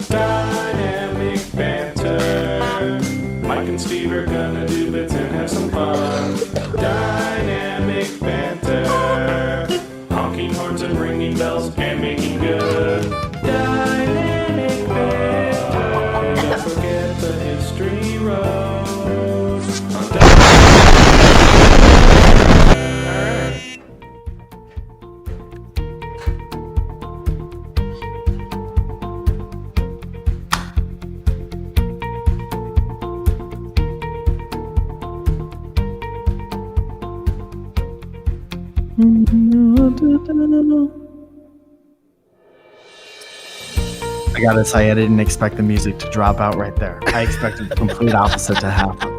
Dynamic banter. Mike and Steve are gonna do bits and have some fun. Dynamic banter. Honking horns and ringing bells and making good. Dynamic banter. Don't forget the history road. Alright. I gotta say, I didn't expect the music to drop out right there. I expected the complete opposite to happen.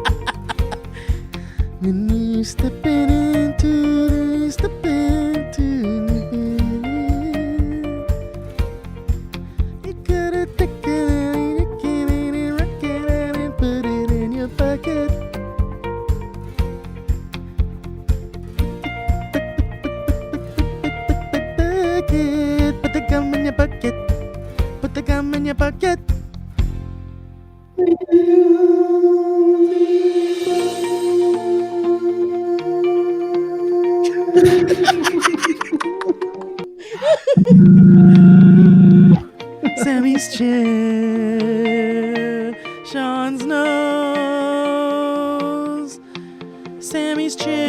Put the gum in your bucket. Put the gum in your bucket. Sammy's chin, Sean's nose. Sammy's chin,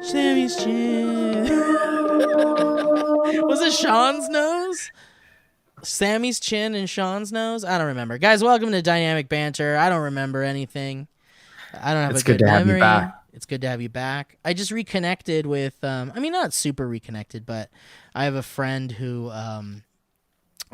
Sammy's chin. Was it Sean's nose? Sammy's chin and Sean's nose? I don't remember. Guys, welcome to Dynamic Banter. I don't remember anything. I don't have a good memory. Have you back. It's good to have you back. I just reconnected with, not super reconnected, but I have a friend who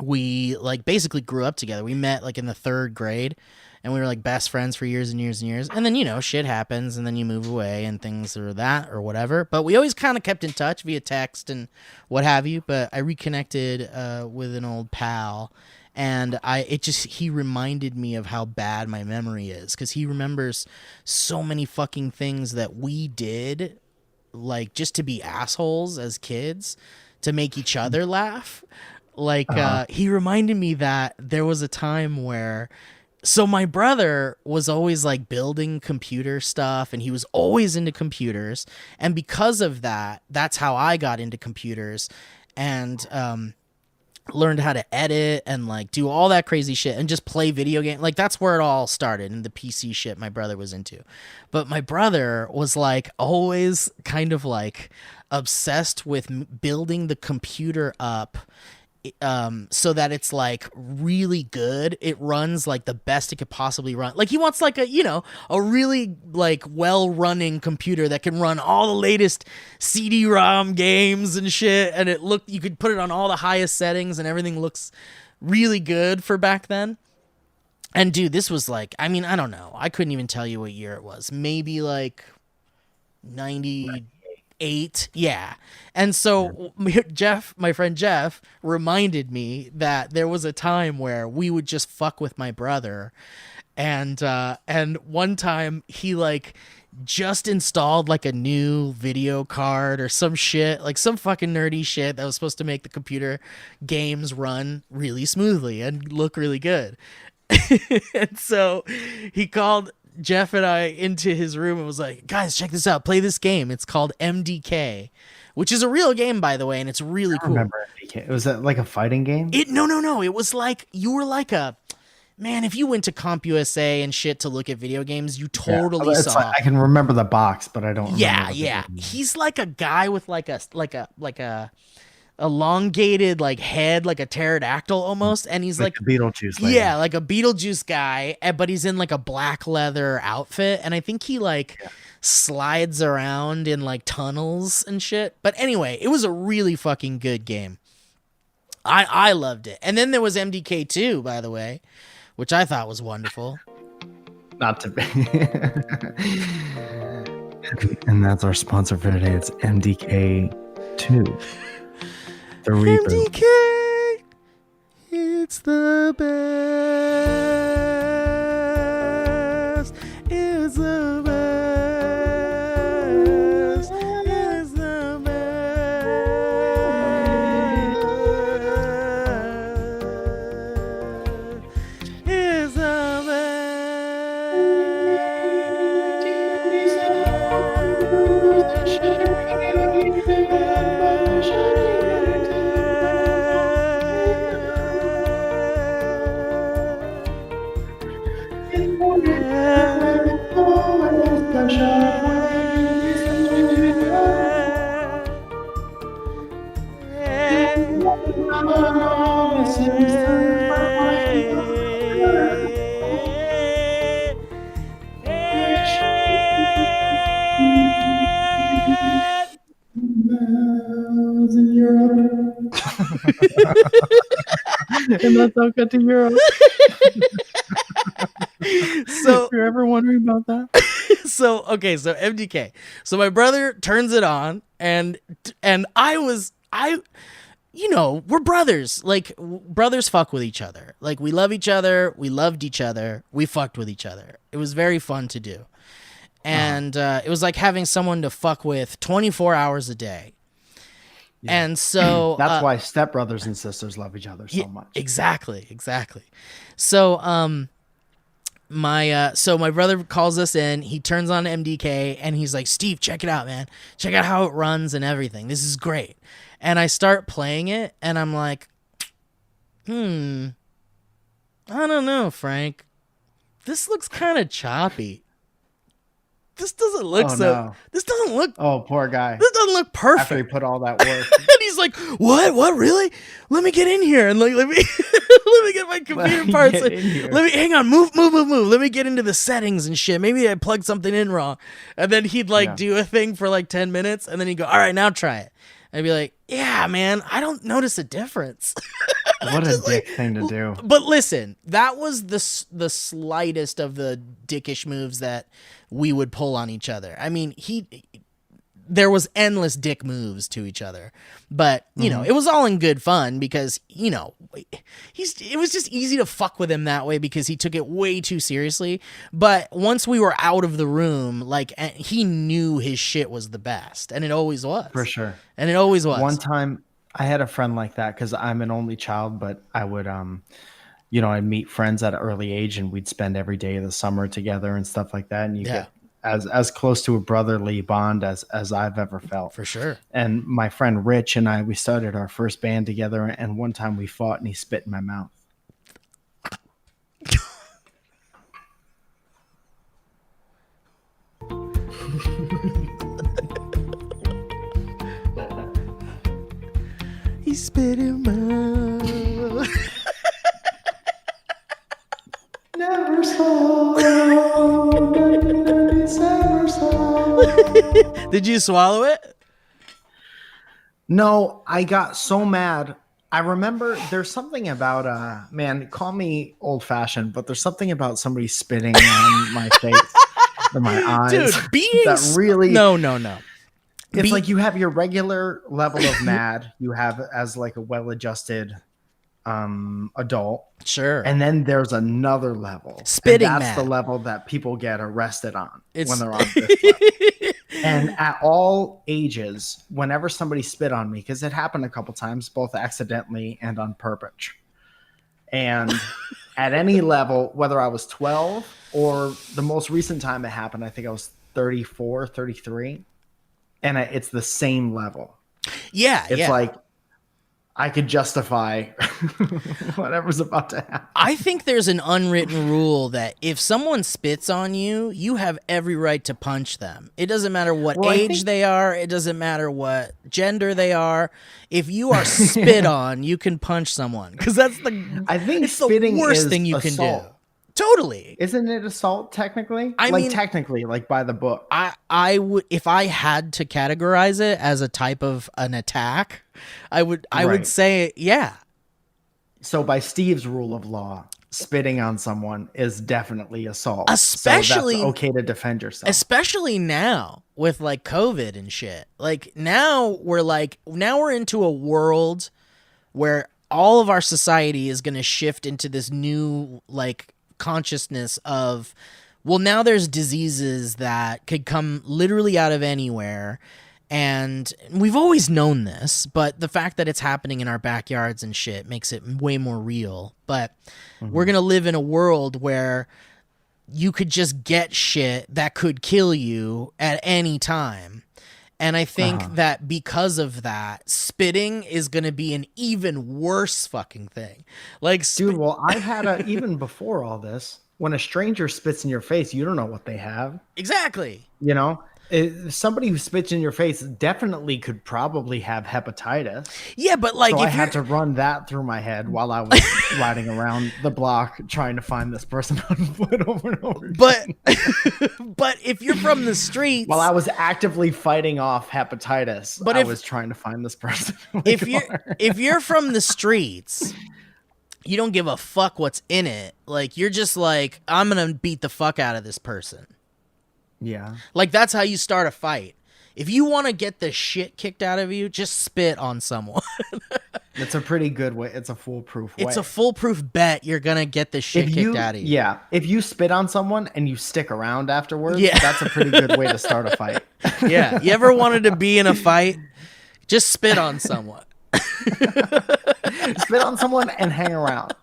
we basically grew up together. We met in the 3rd grade, and we were best friends for years and years and years. And then, shit happens, and then you move away and things or that or whatever. But we always kind of kept in touch via text and what have you. But I reconnected with an old pal, and he reminded me of how bad my memory is, because he remembers so many fucking things that we did, just to be assholes as kids, to make each other laugh. He reminded me that there was a time where, so my brother was always building computer stuff, and he was always into computers. And because of that, that's how I got into computers and learned how to edit and do all that crazy shit and just play video games. That's where it all started, and the PC shit my brother was into. But my brother was always kind of obsessed with building the computer up so that it's really good. It runs the best it could possibly run. He wants a really well running computer that can run all the latest CD-ROM games and shit, and you could put it on all the highest settings and everything looks really good for back then. And dude, this was I don't know. I couldn't even tell you what year it was. Maybe 98. Yeah. And so my friend Jeff reminded me that there was a time where we would just fuck with my brother, and one time he just installed a new video card or some shit, some fucking nerdy shit that was supposed to make the computer games run really smoothly and look really good. And so he called Jeff and I into his room and was like, guys, check this out. Play this game. It's called MDK, which is a real game, by the way, and it's really cool. I remember MDK. Was that a fighting game? No. It was you were a... Man, if you went to CompUSA and shit to look at video games, you totally saw. I can remember the box, but I don't remember. Yeah. He's a guy with a elongated head, like a pterodactyl almost, and he's like a Beetlejuice lady. Yeah, like a Beetlejuice guy, but he's in a black leather outfit, and I think he slides around in tunnels and shit. But anyway, it was a really fucking good game. I loved it. And then there was MDK 2, by the way, which I thought was wonderful. Not to be. And that's our sponsor for today. It's MDK 2. The reboot. MDK, it's the best. It's the best. It's the In Europe. And that's how cut to Europe. So if you're ever wondering about that. So MDK. So my brother turns it on, and we're brothers. Like, brothers fuck with each other. Like, we love each other. We loved each other. We fucked with each other. It was very fun to do. And it was like having someone to fuck with 24 hours a day. Yeah. And so that's why stepbrothers and sisters love each other so much. Exactly. So my brother calls us in. He turns on MDK and he's like, Steve, check it out, man. Check out how it runs and everything. This is great. And I start playing it and I'm like, I don't know, Frank. This looks kind of choppy. This doesn't look This doesn't look. Oh, poor guy. This doesn't look perfect. After he put all that work. And he's like, "What? Really? Let me get in here and let me get my computer parts. Let me hang on. Move. Let me get into the settings and shit. Maybe I plugged something in wrong." And then he'd do a thing for like 10 minutes, and then he'd go, "All right, now try it." I'd be like, "Yeah, man, I don't notice a difference." What a dick thing to do. But listen, that was the slightest of the dickish moves that we would pull on each other. I mean, there was endless dick moves to each other, but you know, it was all in good fun because, you know, it was just easy to fuck with him that way because he took it way too seriously. But once we were out of the room, like, he knew his shit was the best, and it always was. For sure. And it always was. One time I had a friend like that because I'm an only child, but I would, I'd meet friends at an early age and we'd spend every day of the summer together and stuff like that. And you get as close to a brotherly bond as I've ever felt. For sure. And my friend Rich and I, we started our first band together, and one time we fought and he spit in my mouth. He spit in my mouth. Never saw. Did you swallow it? No, I got so mad. I remember there's something about man, call me old fashioned, but there's something about somebody spitting on my face or my eyes. Dude, that really No. It's like you have your regular level of mad you have as like a well-adjusted adult. Sure. And then there's another level. Spitting and mad. that's the level that people get arrested on when they're on this level. And at all ages, whenever somebody spit on me, because it happened a couple times, both accidentally and on purpose. And at any level, whether I was 12 or the most recent time it happened, I think I was 34, 33. And it's the same level. Yeah. It's like I could justify whatever's about to happen. I think there's an unwritten rule that if someone spits on you, you have every right to punch them. It doesn't matter what age they are. It doesn't matter what gender they are. If you are spit on, you can punch someone because I think spitting the worst is thing you assault. can do. Totally. Isn't it assault technically? I mean, technically, like by the book. I would, if I had to categorize it as a type of an attack, I would say, yeah. So by Steve's rule of law, spitting on someone is definitely assault. Especially so that's okay to defend yourself. Especially now with like COVID and shit. Like now we're into a world where all of our society is going to shift into this new like consciousness of, well, now there's diseases that could come literally out of anywhere, and we've always known this, but the fact that it's happening in our backyards and shit makes it way more real. But we're gonna live in a world where you could just get shit that could kill you at any time. And I think that because of that, spitting is going to be an even worse fucking thing. Like, dude, well, I've had even before all this, when a stranger spits in your face, you don't know what they have. Exactly. You know? If somebody who spits in your face definitely could probably have hepatitis. Yeah, but like, so if I had to run that through my head while I was riding around the block trying to find this person on foot over and over. But if you're from the streets, while I was actively fighting off hepatitis, I was trying to find this person. If you're from the streets, you don't give a fuck what's in it. Like, you're just like, I'm gonna beat the fuck out of this person. Yeah. Like, that's how you start a fight. If you want to get the shit kicked out of you, just spit on someone. It's a pretty good way. It's a foolproof way. It's a foolproof bet you're going to get the shit kicked out of you. Yeah. If you spit on someone and you stick around afterwards, that's a pretty good way to start a fight. Yeah. You ever wanted to be in a fight? Just spit on someone. Spit on someone and hang around.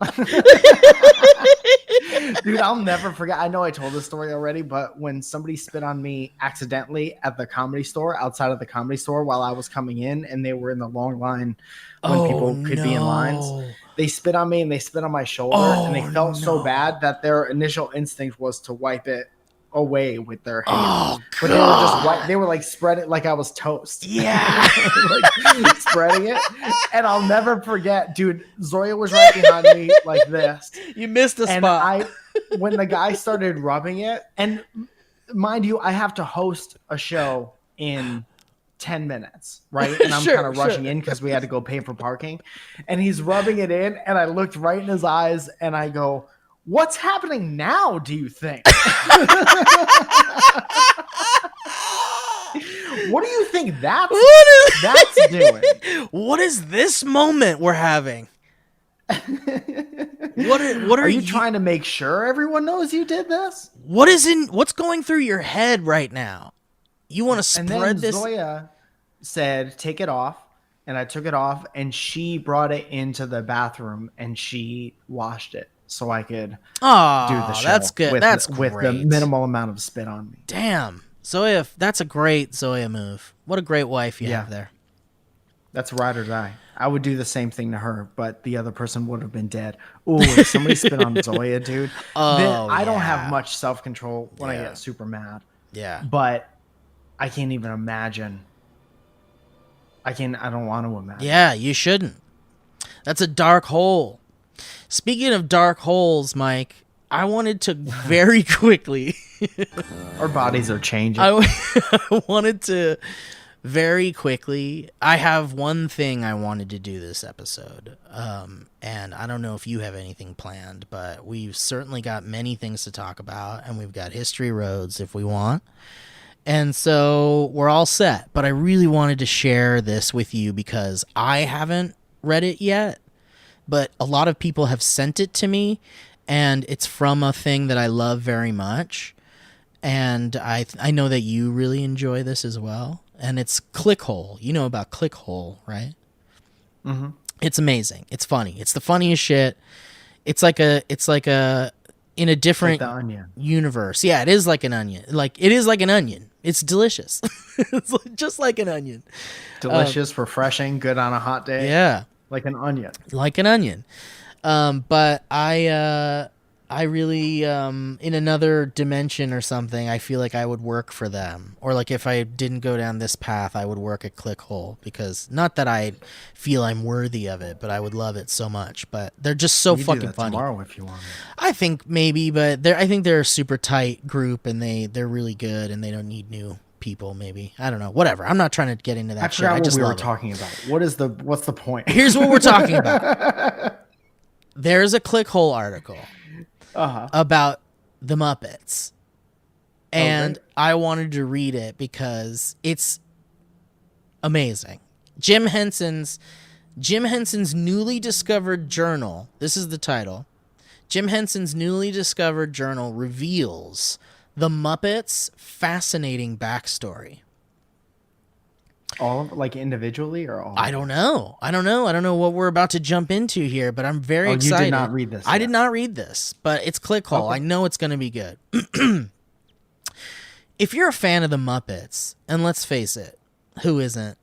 Dude, I'll never forget. I know I told this story already, but when somebody spit on me accidentally at the Comedy Store, outside of the Comedy Store while I was coming in, and they were in the long line when people could be in lines, they spit on me and they spit on my shoulder, and they felt so bad that their initial instinct was to wipe it away with their hands. But they were just they were like spread it like I was toast. Yeah. Like spreading it. And I'll never forget, dude, Zoya was right behind me like this. You missed a spot. When the guy started rubbing it, and mind you, I have to host a show in 10 minutes, right? And I'm kind of rushing in because we had to go pay for parking. And he's rubbing it in, and I looked right in his eyes and I go, "What's happening now, do you think?" What do you think that's doing? What is this moment we're having? What are you trying to make sure everyone knows you did this? What's going through your head right now? You want to spread this? Zoya said, "Take it off." And I took it off, and she brought it into the bathroom and she washed it so I could do the show. That's good. That's great. With the minimal amount of spit on me. Damn. Zoya, that's a great Zoya move. What a great wife you have there. That's ride or die. I would do the same thing to her, but the other person would have been dead. Ooh, if somebody spit on Zoya, dude. I don't have much self-control when I get super mad. Yeah. But I can't even imagine. I don't want to imagine. Yeah, you shouldn't. That's a dark hole. Speaking of dark holes, Mike, I wanted to very quickly. Our bodies are changing. I wanted to very quickly. I have one thing I wanted to do this episode. And I don't know if you have anything planned, but we've certainly got many things to talk about, and we've got history roads if we want. And so we're all set, but I really wanted to share this with you because I haven't read it yet, but a lot of people have sent it to me, and it's from a thing that I love very much. And I know that you really enjoy this as well. And it's Clickhole. You know about Clickhole, right? Mm-hmm. It's amazing. It's funny. It's the funniest shit. It's like a in a different universe. Yeah, it is like an onion. It is like an onion. It's delicious. It's just like an onion. Delicious, refreshing, good on a hot day. Yeah. Like an onion. Like an onion. But I really, in another dimension or something, I feel like I would work for them. Or like if I didn't go down this path, I would work at Clickhole, because not that I feel I'm worthy of it, but I would love it so much. But they're just so fucking do that funny. Tomorrow, if you want. I think maybe, but I think they're a super tight group, and they're really good, and they don't need new people. Maybe, I don't know. Whatever. I'm not trying to get into that shit. I just what we love were talking about. What's the point? Here's what we're talking about. There's a Clickhole article about the Muppets, and I wanted to read it because it's amazing. Jim Henson's newly discovered journal. This is the title. Jim Henson's newly discovered journal reveals the Muppets' fascinating backstory. All like individually or all? I don't know. I don't know what we're about to jump into here, but I'm very excited. You did not read this. I did not read this, but it's Clickhole. Okay. I know it's going to be good. If you're a fan of the Muppets, and let's face it, who isn't?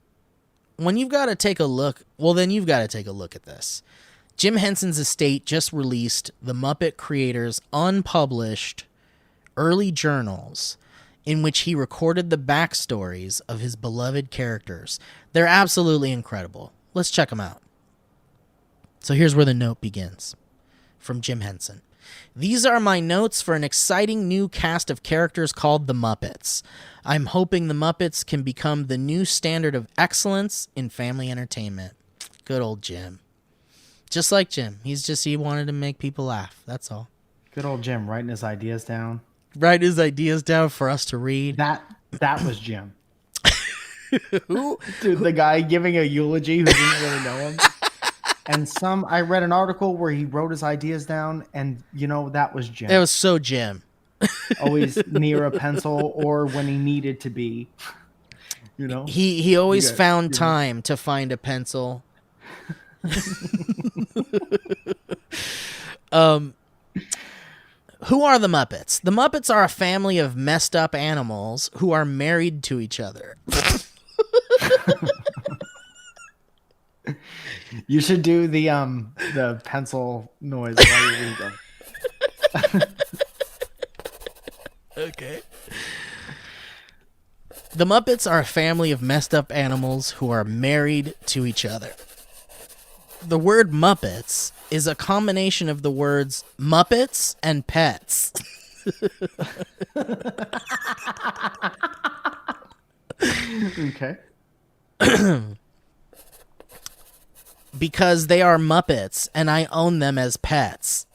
When you've got to take a look, well, then you've got to take a look at this. Jim Henson's estate just released the Muppet creators' unpublished early journals in which he recorded the backstories of his beloved characters. They're absolutely incredible. Let's check them out. So here's where the note begins. From Jim Henson. These are my notes for an exciting new cast of characters called the Muppets. I'm hoping the Muppets can become the new standard of excellence in family entertainment. Good old Jim. Just like Jim. He wanted to make people laugh. That's all. Good old Jim writing his ideas down. Write his ideas down for us to read. That was Jim. Who? Dude, the guy giving a eulogy who didn't really know him. And I read an article where he wrote his ideas down, and that was Jim. It was so Jim. Always near a pencil, or when he needed to be. He always found time to find a pencil. Who are the Muppets? The Muppets are a family of messed up animals who are married to each other. You should do the pencil noise while you read them. Okay. The Muppets are a family of messed up animals who are married to each other. The word Muppets is a combination of the words Muppets and pets. Okay. Because they are Muppets and I own them as pets.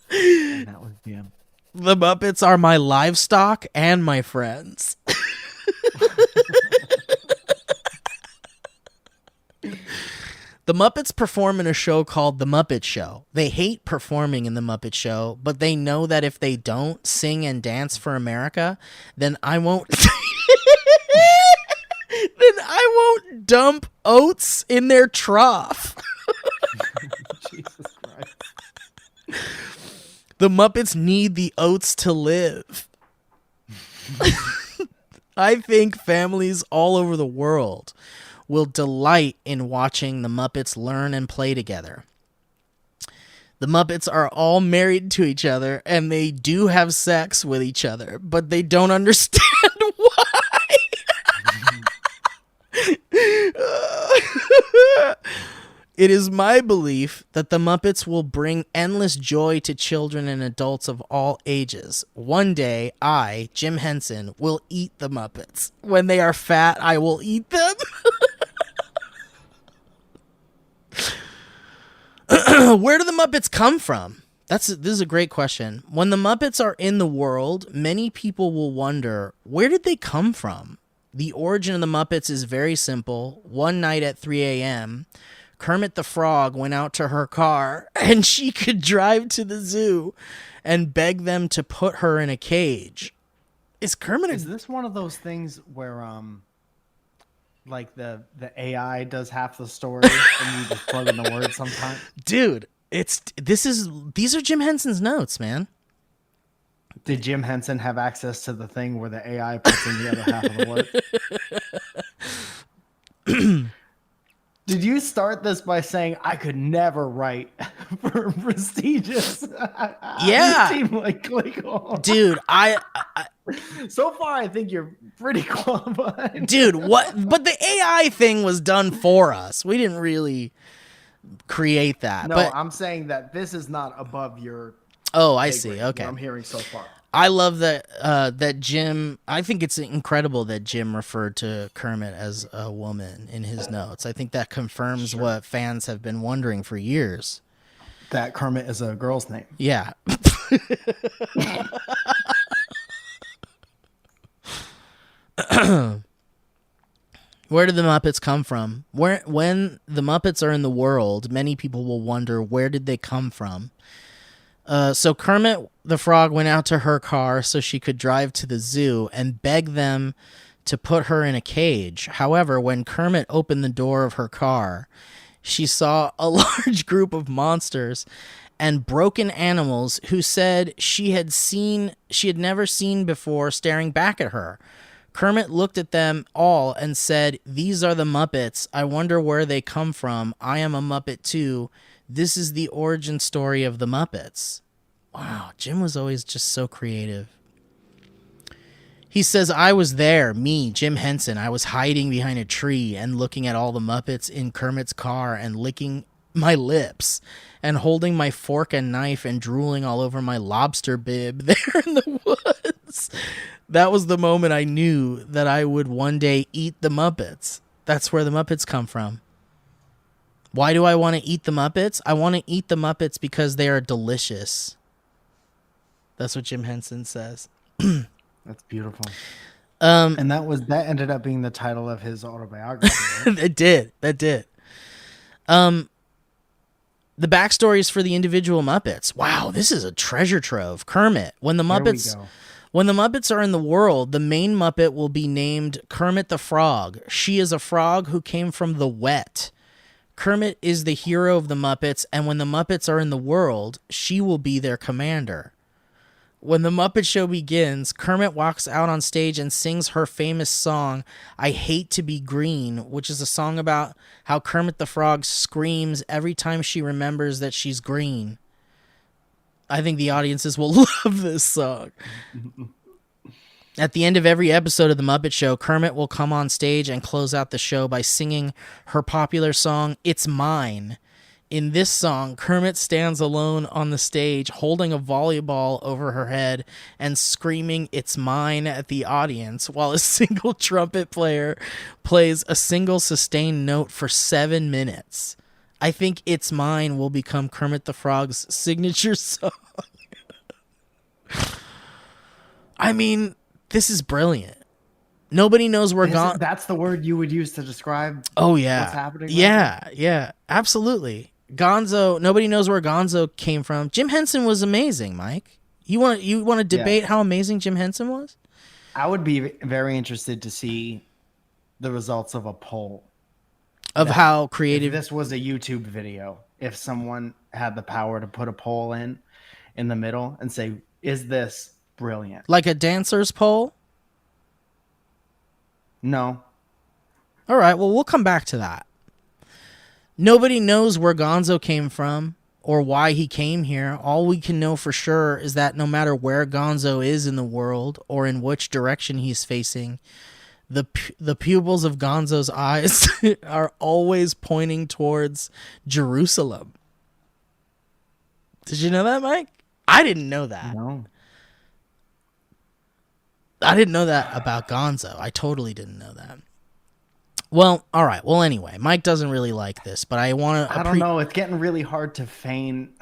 And that was Jim. The Muppets are my livestock and my friends. The Muppets perform in a show called The Muppet Show. They hate performing in The Muppet Show, but they know that if they don't sing and dance for America, then I won't dump oats in their trough. Jesus Christ. The Muppets need the oats to live. I think families all over the world will delight in watching the Muppets learn and play together. The Muppets are all married to each other, and they do have sex with each other, but they don't understand why. It is my belief that the Muppets will bring endless joy to children and adults of all ages. One day, I, Jim Henson, will eat the Muppets. When they are fat, I will eat them. Where do the Muppets come from? This is a great question. When the Muppets are in the world, many people will wonder, where did they come from? The origin of the Muppets is very simple. One night at 3 a.m., Kermit the Frog went out to her car, and she could drive to the zoo and beg them to put her in a cage. Is this one of those things where like the AI does half the story and you just plug in the words sometimes? Dude, these are Jim Henson's notes, man. Did Jim Henson have access to the thing where the AI puts in the other half of the word? Did you start this by saying I could never write for a prestigious team like Clickhole? Dude, I so far I think you're pretty qualified. Dude, what? But the AI thing was done for us. We didn't really create that. No, but I'm saying that this is not above your. Oh, I see. Okay, I'm hearing so far. I love that that Jim. I think it's incredible that Jim referred to Kermit as a woman in his notes. I think that confirms what fans have been wondering for years. That Kermit is a girl's name. Yeah. Where did the Muppets come from? When the Muppets are in the world, many people will wonder, where did they come from? So Kermit the Frog went out to her car so she could drive to the zoo and beg them to put her in a cage. However, when Kermit opened the door of her car, she saw a large group of monsters and broken animals who said she had never seen before staring back at her. Kermit looked at them all and said, "These are the Muppets. I wonder where they come from. I am a Muppet too. This is the origin story of the Muppets." Wow, Jim was always just so creative. He says, I was there, me, Jim Henson. I was hiding behind a tree and looking at all the Muppets in Kermit's car and licking my lips and holding my fork and knife and drooling all over my lobster bib there in the woods. That was the moment I knew that I would one day eat the Muppets. That's where the Muppets come from. Why do I want to eat the Muppets? I want to eat the Muppets because they are delicious. That's what Jim Henson says. That's beautiful. And that ended up being the title of his autobiography. Right? It did. That did. The backstories for the individual Muppets. Wow, this is a treasure trove. Kermit. When the Muppets are in the world, the main Muppet will be named Kermit the Frog. She is a frog who came from the wet. Kermit is the hero of the Muppets, and when the Muppets are in the world, she will be their commander. When the Muppet Show begins, Kermit walks out on stage and sings her famous song, I Hate to Be Green, which is a song about how Kermit the Frog screams every time she remembers that she's green. I think the audiences will love this song. At the end of every episode of The Muppet Show, Kermit will come on stage and close out the show by singing her popular song, It's Mine. In this song, Kermit stands alone on the stage, holding a volleyball over her head and screaming, It's mine at the audience, while a single trumpet player plays a single sustained note for 7 minutes. I think It's Mine will become Kermit the Frog's signature song. I mean, this is brilliant. Nobody knows where Gonzo... That's the word you would use to describe what's happening? Yeah, absolutely. Gonzo, nobody knows where Gonzo came from. Jim Henson was amazing, Mike. You want to debate how amazing Jim Henson was? I would be very interested to see the results of a poll. Of how creative... If this was a YouTube video, if someone had the power to put a poll in the middle and say, is this brilliant? Like a dancer's poll? No. All right, well, we'll come back to that. Nobody knows where Gonzo came from or why he came here. All we can know for sure is that no matter where Gonzo is in the world or in which direction he's facing, the pupils of Gonzo's eyes are always pointing towards Jerusalem. Did you know that, Mike? I didn't know that. No. I didn't know that about Gonzo. I totally didn't know that. Well, all right. Well, anyway, Mike doesn't really like this, but I want to... I don't know. It's getting really hard to feign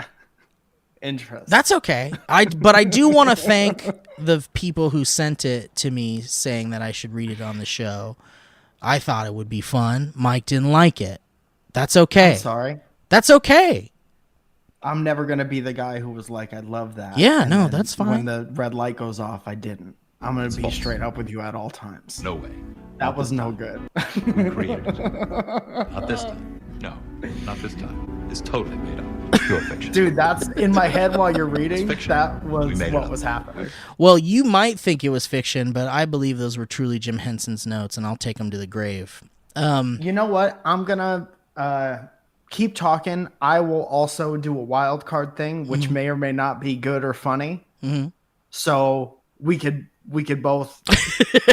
interest. That's okay. But I do want to thank the people who sent it to me saying that I should read it on the show. I thought it would be fun. Mike didn't like it. That's okay. I'm sorry. That's okay. I'm never going to be the guy who was like, I love that. Yeah, no, that's fine. When the red light goes off, I didn't. I'm going to be straight up with you at all times. No way. That was no good. Created. Not this time. No, not this time. It's totally made up. Pure fiction. Dude, that's in my head while you're reading. That was what was happening. Well, you might think it was fiction, but I believe those were truly Jim Henson's notes, and I'll take them to the grave. You know what? I'm going to keep talking. I will also do a wild card thing, which may or may not be good or funny. Mm-hmm. So we could both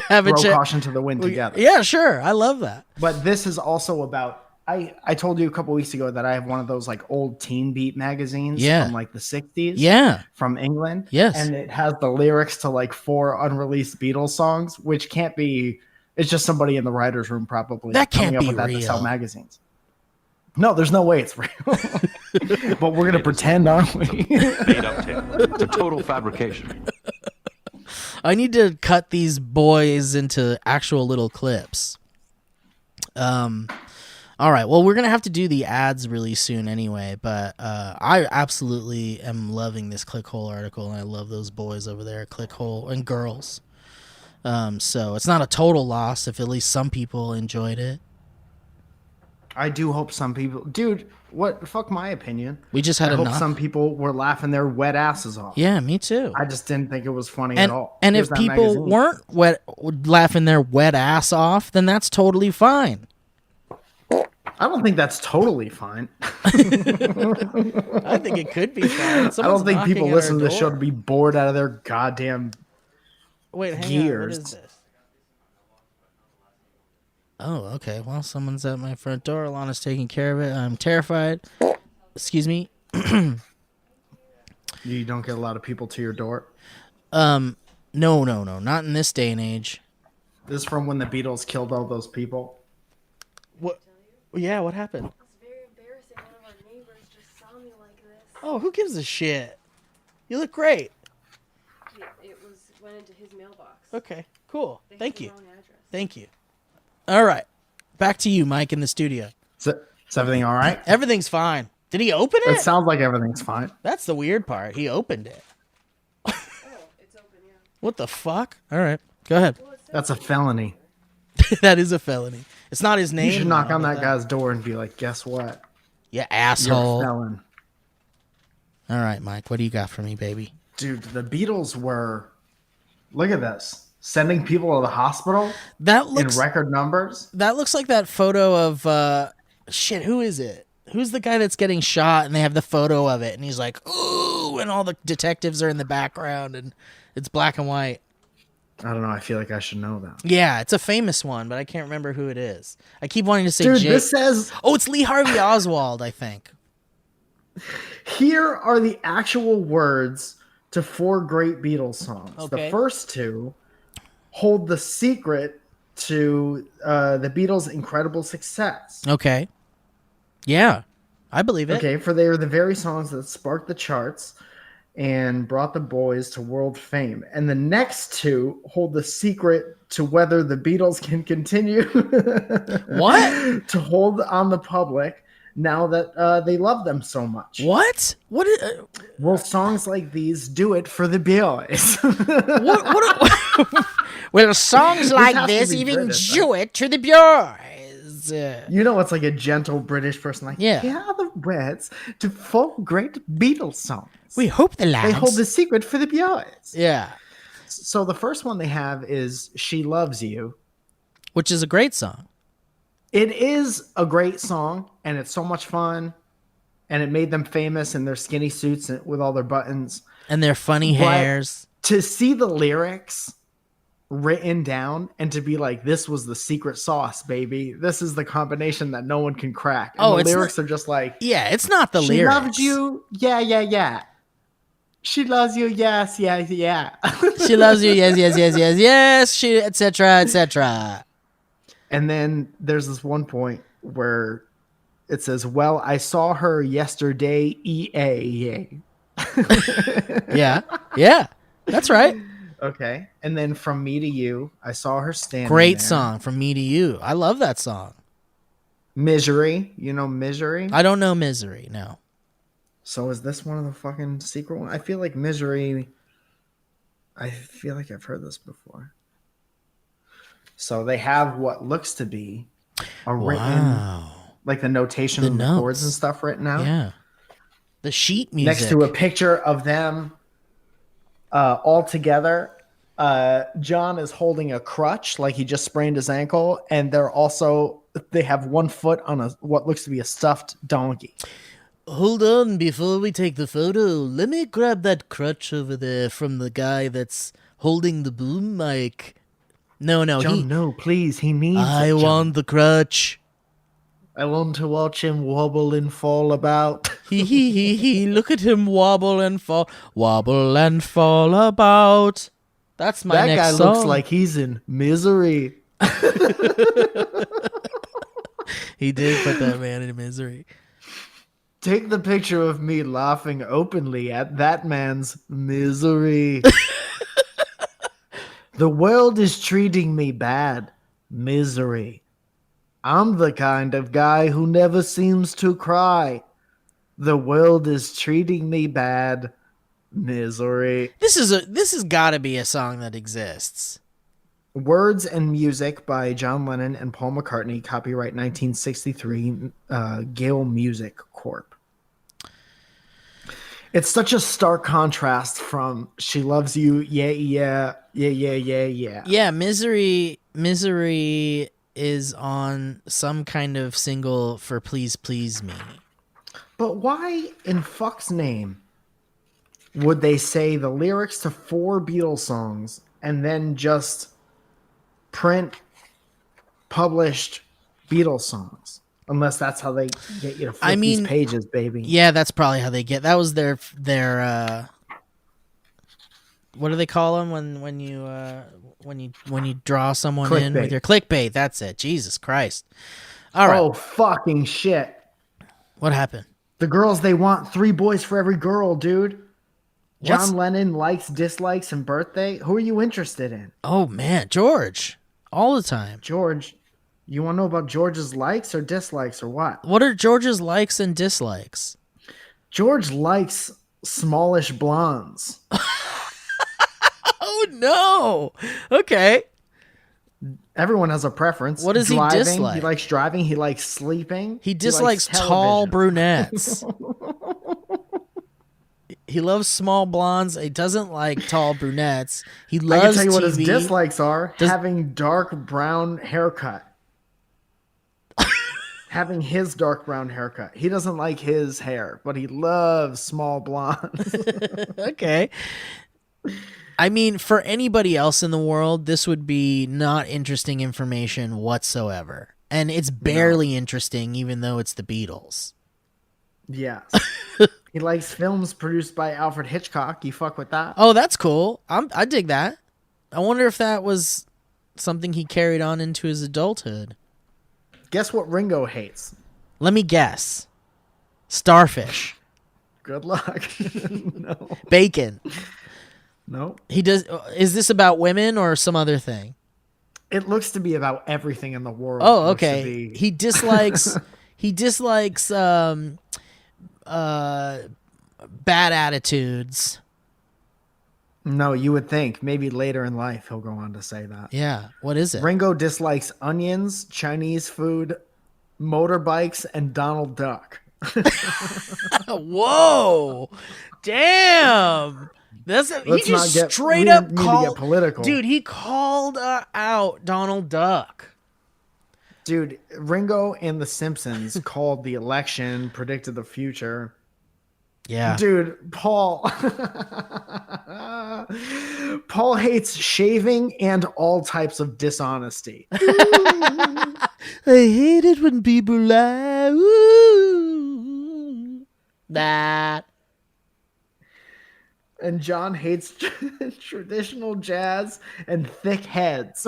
have throw caution to the wind together. Yeah, sure. I love that. But this is also about, I told you a couple weeks ago that I have one of those like old Teen Beat magazines from like the 60s. Yeah. From England. Yes. And it has the lyrics to like 4 unreleased Beatles songs, which can't be, it's just somebody in the writer's room probably that can't coming up be with that real. To sell magazines. No, there's no way it's real. But we're going to pretend, aren't we? Made up tale. It's a total fabrication. I need to cut these boys into actual little clips. All right. Well, we're going to have to do the ads really soon anyway, but I absolutely am loving this Clickhole article, and I love those boys over there at Clickhole and girls. So it's not a total loss if at least some people enjoyed it. I do hope some people... Dude, what? Fuck my opinion. We just had I hope some people were laughing their wet asses off. Yeah, me too. I just didn't think it was funny at all. And if people weren't laughing their wet ass off, then that's totally fine. I don't think that's totally fine. I think it could be fine. I don't think people listen to the show to be bored out of their goddamn hang gears. on. What is this? Oh, okay. Well, someone's at my front door. Alana's taking care of it. I'm terrified. Excuse me. You don't get a lot of people to your door? No. Not in this day and age. This is from when the Beatles killed all those people. What? Yeah, what happened? It's very embarrassing. One of our neighbors just saw me like this. Oh, who gives a shit? You look great. It went into his mailbox. Okay, cool. Thank you. Wrong address. Thank you. All right. Back to you, Mike, in the studio. Is everything all right? Everything's fine. Did he open it? It sounds like everything's fine. That's the weird part. He opened it. Oh, it's open, yeah. What the fuck? All right. Go ahead. That's a felony. That is a felony. It's not his name. You should knock on that guy's door and be like, guess what? Yeah, You're asshole. a felon. All right, Mike. What do you got for me, baby? Dude, the Beatles were... Look at this. Sending people to the hospital in record numbers. That looks like that photo of... shit, who is it? Who's the guy that's getting shot and they have the photo of it and he's like, ooh, and all the detectives are in the background and it's black and white. I don't know. I feel like I should know that. Yeah, it's a famous one, but I can't remember who it is. I keep wanting to say Dude, this says... Oh, it's Lee Harvey Oswald, I think. Here are the actual words to 4 great Beatles songs. Okay. The first 2 hold the secret to the Beatles' incredible success. Okay. Yeah, I believe it. Okay, for they are the very songs that sparked the charts and brought the boys to world fame. And the next 2 hold the secret to whether the Beatles can continue what? to hold on the public now that they love them so much. What? What? Well, songs like these do it for the boys. Well, songs like this even British, do it to the boys. You know, it's like a gentle British person, like, yeah. Here are the words to 4 great Beatles songs. We hope the lads. They hold the secret for the boys. Yeah. So the first one they have is She Loves You, which is a great song. It is a great song, and it's so much fun, and it made them famous in their skinny suits with all their buttons. And their funny hairs. To see the lyrics written down and to be like, this was the secret sauce, baby. This is the combination that no one can crack. And the lyrics are just like... Yeah, it's not the lyrics. She loves you, yeah, yeah, yeah. She loves you, yes, yeah, yeah. She loves you, yes, yes, yes, yes, yes, she, etc., etc. And then there's this one point where it says, well, I saw her yesterday, EA. Yeah, that's right. Okay. And then From Me to You, I saw her standing Great there. song, From Me to You. I love that song. Misery. You know Misery? I don't know Misery, no. So is this one of the fucking secret ones? I feel like Misery... I feel like I've heard this before. So they have what looks to be a written... Like the notation of the chords and stuff written out. Yeah. The sheet music. Next to a picture of them all together. John is holding a crutch like he just sprained his ankle. And they have one foot on what looks to be a stuffed donkey. Hold on, before we take the photo, let me grab that crutch over there from the guy that's holding the boom mic. No, John, no, please, he needs I want the crutch. I want to watch him wobble and fall about. He, look at him wobble and fall about. That's my next song. That guy looks like he's in misery. He did put that man in misery. Take the picture of me laughing openly at that man's misery. The world is treating me bad. Misery. I'm the kind of guy who never seems to cry. The world is treating me bad. Misery. This has got to be a song that exists. Words and music by John Lennon and Paul McCartney. Copyright 1963. Gale Music Corp. It's such a stark contrast from She Loves You, yeah, yeah, yeah, yeah, yeah, yeah. Yeah, Misery is on some kind of single for Please Please Me. But why in fuck's name would they say the lyrics to 4 Beatles songs and then just print published Beatles songs? Unless that's how they get you to flip these pages, baby. Yeah, that's probably how they get. That was their what do they call them when you draw someone in with your clickbait? That's it. Jesus Christ! All right. Oh fucking shit! What happened? The girls, they want 3 boys for every girl, dude. John Lennon likes, dislikes, and birthday. Who are you interested in? Oh man, George, all the time. George, you want to know about George's likes or dislikes or what? What are George's likes and dislikes? George likes smallish blondes. Oh no. Okay. Everyone has a preference. What does he dislike? He likes driving. He likes sleeping. He dislikes tall brunettes. He loves small blondes. He doesn't like tall brunettes. He loves I can tell you TV. what his dislikes are. Having dark brown haircut. Having his dark brown haircut. He doesn't like his hair, but he loves small blondes. Okay. I mean, for anybody else in the world, this would be not interesting information whatsoever. And it's barely interesting, even though it's the Beatles. Yes. He likes films produced by Alfred Hitchcock. You fuck with that? Oh, that's cool. I dig that. I wonder if that was something he carried on into his adulthood. Guess what Ringo hates? Let me guess. Starfish. Good luck. No. Bacon. No. He does. Is this about women or some other thing? It looks to be about everything in the world. Oh, okay. He dislikes. He dislikes bad attitudes. No, you would think maybe later in life he'll go on to say that. Yeah. What is it? Ringo dislikes onions, Chinese food, motorbikes, and Donald Duck. Whoa! Damn. He just straight up called political. Dude, he called out Donald Duck. Dude, Ringo and the Simpsons called the election, predicted the future. Yeah. Dude, Paul hates shaving and all types of dishonesty. I hate it when people lie. Ooh. That. And John hates traditional jazz and thick heads.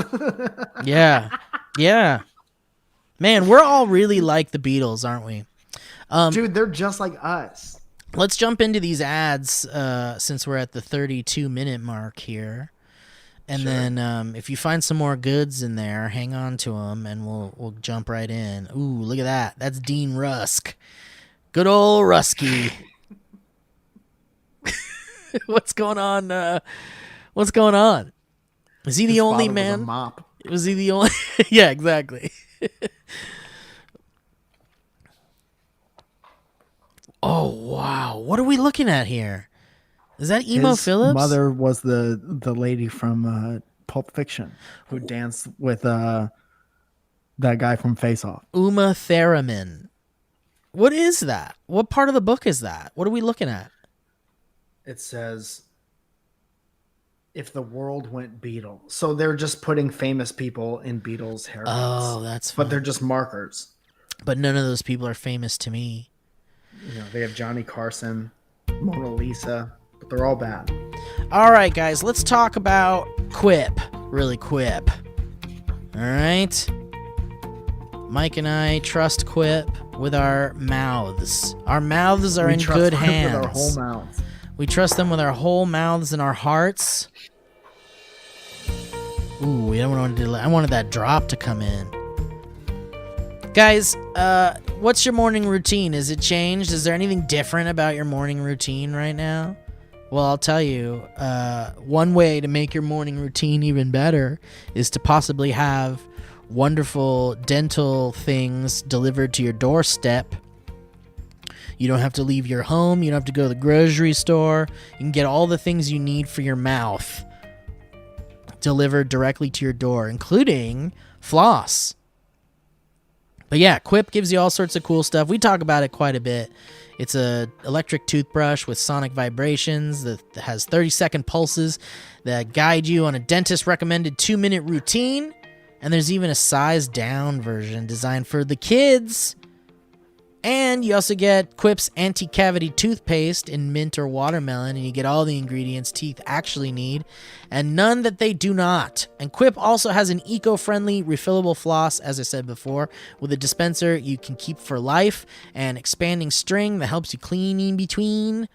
Yeah. Yeah. Man, we're all really like the Beatles, aren't we? Dude, they're just like us. Let's jump into these ads since we're at the 32-minute mark here. And then if you find some more goods in there, hang on to them, and we'll jump right in. Ooh, look at that. That's Dean Rusk. Good old Rusky. What's going on? What's going on? Is he the only man? Was he the only? Yeah, exactly. Oh wow! What are we looking at here? Is that Emo Phillips? Mother was the lady from Pulp Fiction who danced with that guy from Face Off. Uma Thurman. What is that? What part of the book is that? What are we looking at? It says, if the world went Beatles. So they're just putting famous people in Beatles haircuts. Oh, that's fun. But they're just markers. But none of those people are famous to me. You know, they have Johnny Carson, Mona Lisa, but they're all bad. All right, guys, let's talk about Quip. Really Quip. All right? Mike and I trust Quip with our mouths. Our mouths are in good hands. With our whole mouths. We trust them with our whole mouths and our hearts. Ooh, we don't want to. I wanted that drop to come in. Guys, what's your morning routine? Is it changed? Is there anything different about your morning routine right now? Well, I'll tell you, one way to make your morning routine even better is to possibly have wonderful dental things delivered to your doorstep. You don't have to leave your home. You don't have to go to the grocery store. You can get all the things you need for your mouth delivered directly to your door, including floss. But yeah, Quip gives you all sorts of cool stuff. We talk about it quite a bit. It's a electric toothbrush with sonic vibrations that has 30-second pulses that guide you on a dentist-recommended 2-minute routine. And there's even a size-down version designed for the kids. And you also get Quip's anti-cavity toothpaste in mint or watermelon, and you get all the ingredients teeth actually need, and none that they do not. And Quip also has an eco-friendly refillable floss, as I said before, with a dispenser you can keep for life, and expanding string that helps you clean in between.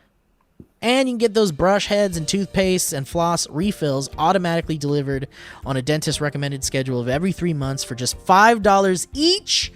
And you can get those brush heads and toothpaste and floss refills automatically delivered on a dentist-recommended schedule of every 3 months for just $5 each.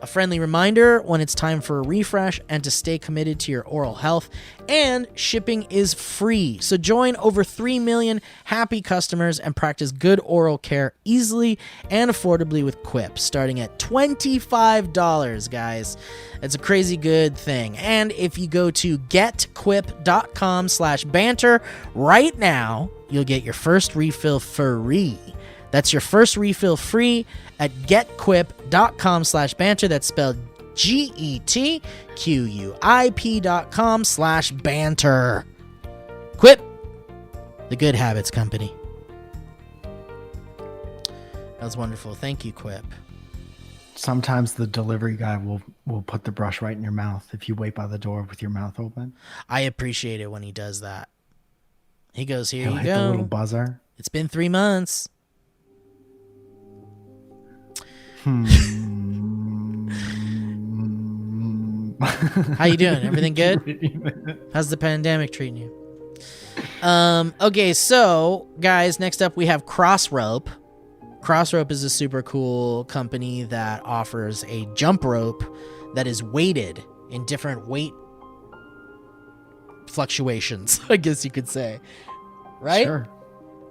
A friendly reminder when it's time for a refresh and to stay committed to your oral health. And shipping is free. So join over 3 million happy customers and practice good oral care easily and affordably with Quip, starting at $25, guys. It's a crazy good thing. And if you go to getquip.com/banter right now, you'll get your first refill free. That's your first refill free at getquip.com/banter. That's spelled GETQUIP.com/banter. Quip, the Good Habits Company. That was wonderful. Thank you, Quip. Sometimes the delivery guy will put the brush right in your mouth if you wait by the door with your mouth open. I appreciate it when he does that. He goes, here He'll you hit go. the little buzzer. It's been 3 months. How you doing? Everything good? How's the pandemic treating you? Okay, so guys, next up we have Crossrope. Crossrope is a super cool company that offers a jump rope that is weighted in different weight fluctuations, I guess you could say. Right? Sure.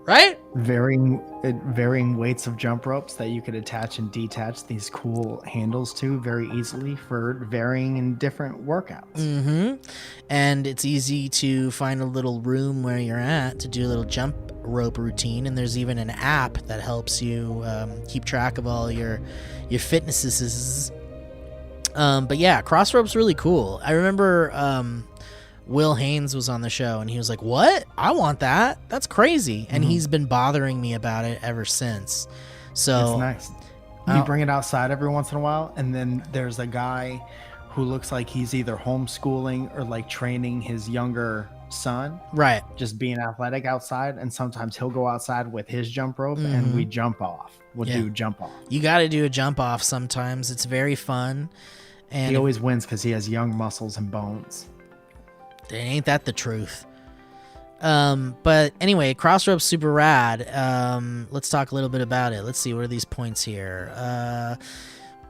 Right? Varying weights of jump ropes that you could attach and detach these cool handles to very easily for varying and different workouts. Mm-hmm. And it's easy to find a little room where you're at to do a little jump rope routine. And there's even an app that helps you keep track of all your fitnesses. But yeah, Crossrope's really cool. I remember Will Haynes was on the show and he was like, what? I want that. That's crazy. And he's been bothering me about it ever since. So it's nice. You bring it outside every once in a while, and then there's a guy who looks like he's either homeschooling or like training his younger son. Right. Just being athletic outside, and sometimes he'll go outside with his jump rope and we jump off. We'll do jump off. You got to do a jump off sometimes. It's very fun. And he always wins because he has young muscles and bones. Ain't that the truth? But anyway, Crossrope's super rad. Let's talk a little bit about it. Let's see, what are these points here?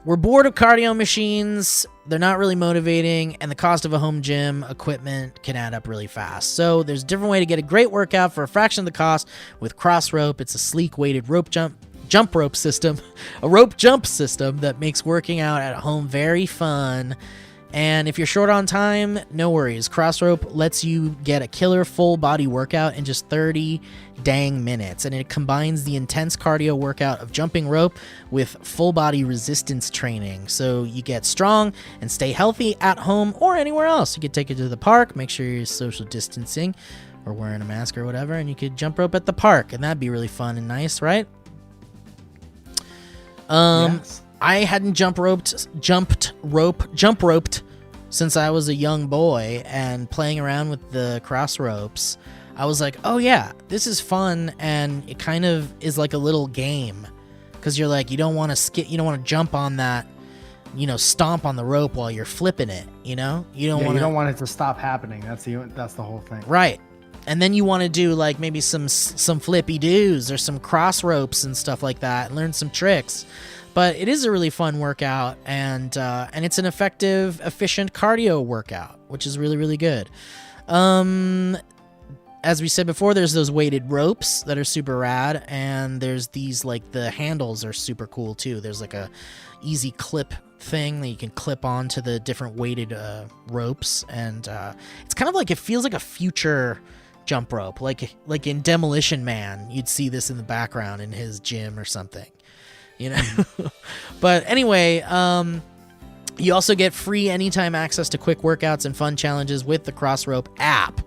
We're bored of cardio machines. They're not really motivating, and the cost of a home gym equipment can add up really fast. So there's a different way to get a great workout for a fraction of the cost with Crossrope. It's a sleek weighted jump rope system, a rope jump system that makes working out at home very fun. And if you're short on time, no worries. Crossrope lets you get a killer full body workout in just 30 dang minutes. And it combines the intense cardio workout of jumping rope with full body resistance training. So you get strong and stay healthy at home or anywhere else. You could take it to the park, make sure you're social distancing or wearing a mask or whatever, and you could jump rope at the park. And that'd be really fun and nice, right? Yes. I hadn't jump roped since I was a young boy, and playing around with the cross ropes, I was like, oh yeah, this is fun, and it kind of is like a little game, because you're like, you don't want to jump on that, stomp on the rope while you're flipping it, you don't want it to stop happening. That's the whole thing, right? And then you want to do like maybe some flippy doos or some cross ropes and stuff like that, and learn some tricks. But it is a really fun workout, and it's an effective, efficient cardio workout, which is really, really good. As we said before, there's those weighted ropes that are super rad, and there's these, like, the handles are super cool too. There's like a easy clip thing that you can clip onto the different weighted ropes, and it's kind of like, it feels like a future jump rope, like in Demolition Man. You'd see this in the background in his gym or something. you know. But anyway, you also get free anytime access to quick workouts and fun challenges with the Crossrope app.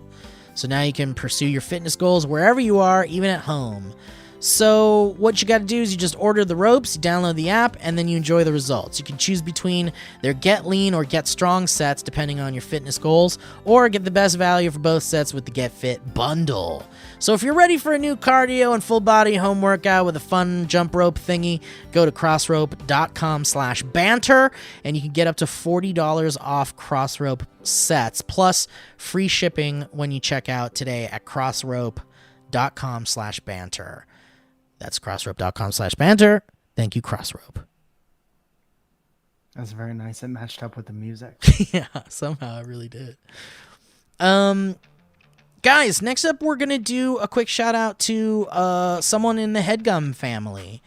So now you can pursue your fitness goals wherever you are, even at home. So what you got to do is you just order the ropes, you download the app, and then you enjoy the results. You can choose between their Get Lean or Get Strong sets depending on your fitness goals, or get the best value for both sets with the Get Fit bundle. So if you're ready for a new cardio and full body home workout with a fun jump rope thingy, go to crossrope.com/banter and you can get up to $40 off Crossrope sets plus free shipping when you check out today at crossrope.com/banter. That's crossrope.com/banter. Thank you, Crossrope. That's very nice. It matched up with the music. Yeah, somehow it really did. Guys, next up we're going to do a quick shout out to someone in the Headgum family.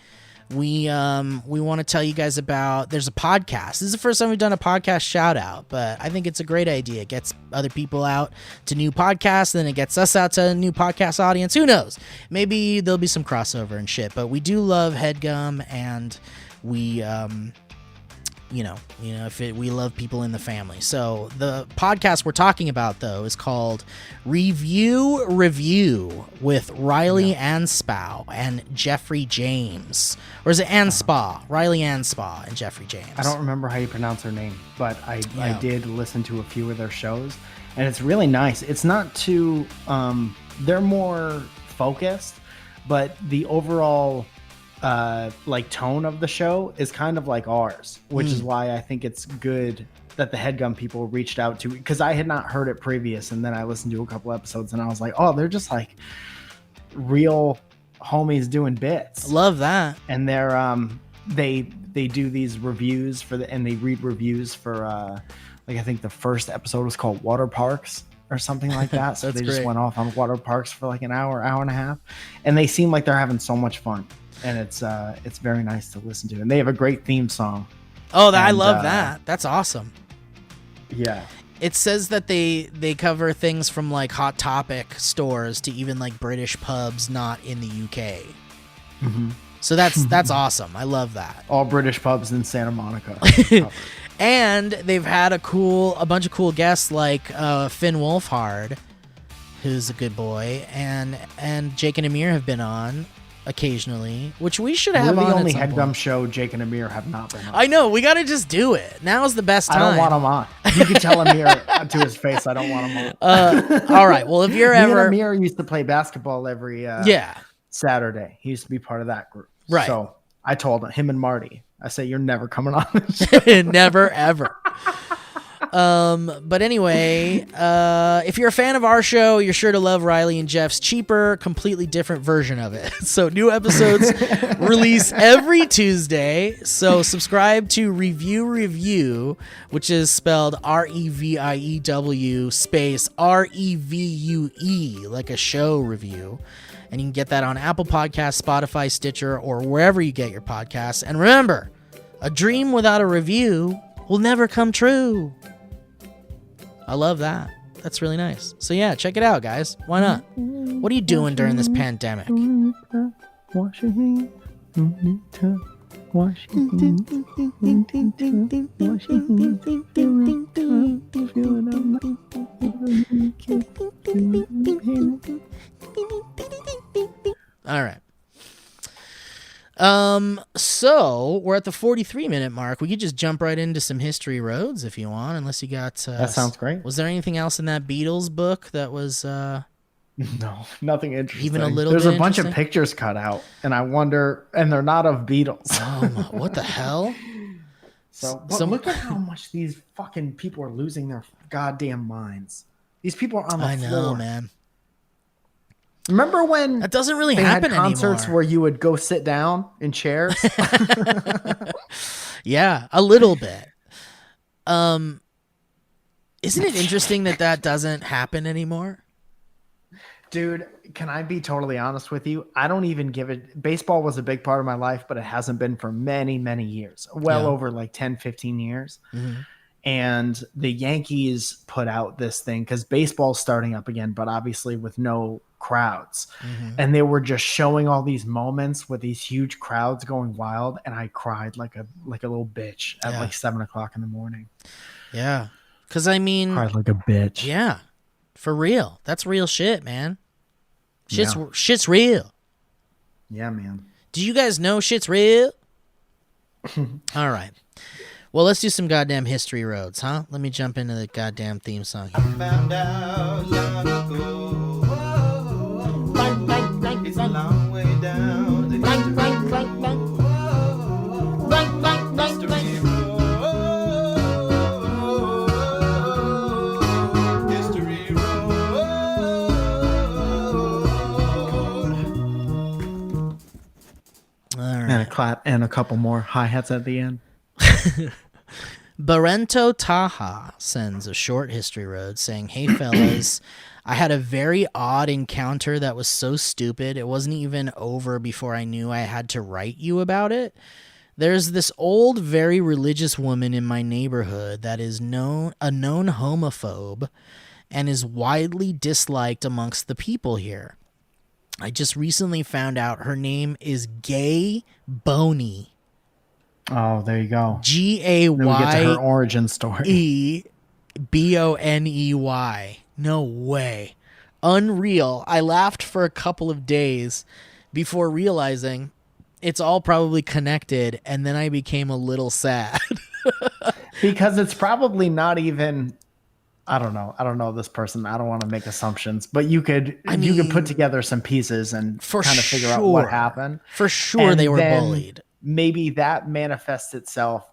We want to tell you guys about, there's a podcast. This is the first time we've done a podcast shout out, but I think it's a great idea. It gets other people out to new podcasts, and then it gets us out to a new podcast audience. Who knows? Maybe there'll be some crossover and shit, but we do love Headgum, and we, we love people in the family. So the podcast we're talking about, though, is called Review with Riley Anspaugh and Jeffrey James. Or is it Anspaugh? Riley Anspaugh and Jeffrey James. I don't remember how you pronounce her name, but I did listen to a few of their shows, and it's really nice. It's not too, they're more focused, but the overall tone of the show is kind of like ours, which is why I think it's good that the Headgum people reached out to, because I had not heard it previous, and then I listened to a couple episodes and I was like, oh, they're just like real homies doing bits. Love that. And they're they do these reviews and they read reviews for I think the first episode was called Water Parks or something like that. So they just went off on water parks for like an hour and a half, and they seem like they're having so much fun. And it's very nice to listen to. And they have a great theme song. Oh, I love that. That's awesome. Yeah. It says that they cover things from like Hot Topic stores to even like British pubs not in the UK. Mm-hmm. So that's awesome. I love that. All British pubs in Santa Monica. And they've had a bunch of cool guests like Finn Wolfhard, who's a good boy, and Jake and Amir have been on occasionally, which we should have on. We're the only Headgum show Jake and Amir have not been on. I know, we got to just do it. Now's the best time. I don't want him on. You can tell Amir to his face I don't want him on. All right, well, if you're ever... Amir used to play basketball every Saturday. He used to be part of that group. Right. So I told him and Marty, I say, you're never coming on this show. Never, ever. But anyway, if you're a fan of our show, you're sure to love Riley and Jeff's cheaper, completely different version of it. So new episodes release every Tuesday. So subscribe to Review, which is spelled REVIEW space REVUE, like a show review. And you can get that on Apple Podcasts, Spotify, Stitcher, or wherever you get your podcasts. And remember, a dream without a review will never come true. I love that. That's really nice. So yeah, check it out, guys. Why not? What are you doing during this pandemic? Wash your hands. Wash your hands. Wash your hands. All right. So we're at the 43-minute mark. We could just jump right into some history roads if you want, unless you got... that sounds great. Was there anything else in that Beatles book that was... No, nothing interesting. Even a little There's bit a bunch of pictures cut out, and I wonder... And they're not of Beatles. Oh, what the hell? So look at how much these fucking people are losing their goddamn minds. These people are on the floor. I know, man. Remember when that doesn't really happen had concerts anymore, where you would go sit down in chairs? Yeah, a little bit. Isn't it interesting that doesn't happen anymore? Dude, can I be totally honest with you? I don't even give it. Baseball was a big part of my life, but it hasn't been for many, many years. Well over like 10, 15 years. Mm-hmm. And the Yankees put out this thing because baseball's starting up again, but obviously with no crowds. And they were just showing all these moments with these huge crowds going wild, and I cried like a little bitch at like 7 o'clock in the morning. Yeah. Because, I mean... Cried like a bitch. Yeah. For real. That's real shit, man. Shit's real. Yeah, man. Do you guys know shit's real? All right. Well, let's do some goddamn history roads, huh? Let me jump into the goddamn theme song here. Found out long ago. It's a long way down the history road. History road. History road. All right. And a clap and a couple more hi-hats at the end. Barento Taha sends a short history road saying, "Hey fellas, I had a very odd encounter that was so stupid it wasn't even over before I knew I had to write you about it. There's this old, very religious woman in my neighborhood that is a known homophobe and is widely disliked amongst the people here. I just recently found out her name is Gay Boney. Oh, there you go. G-A-Y. Then we get to her origin story. Boney. No way. Unreal. I laughed for a couple of days before realizing it's all probably connected, and then I became a little sad. Because it's probably not even... I don't know this person. I don't want to make assumptions, but you could put together some pieces and kind of figure out what happened. For sure, And they were then bullied. Maybe that manifests itself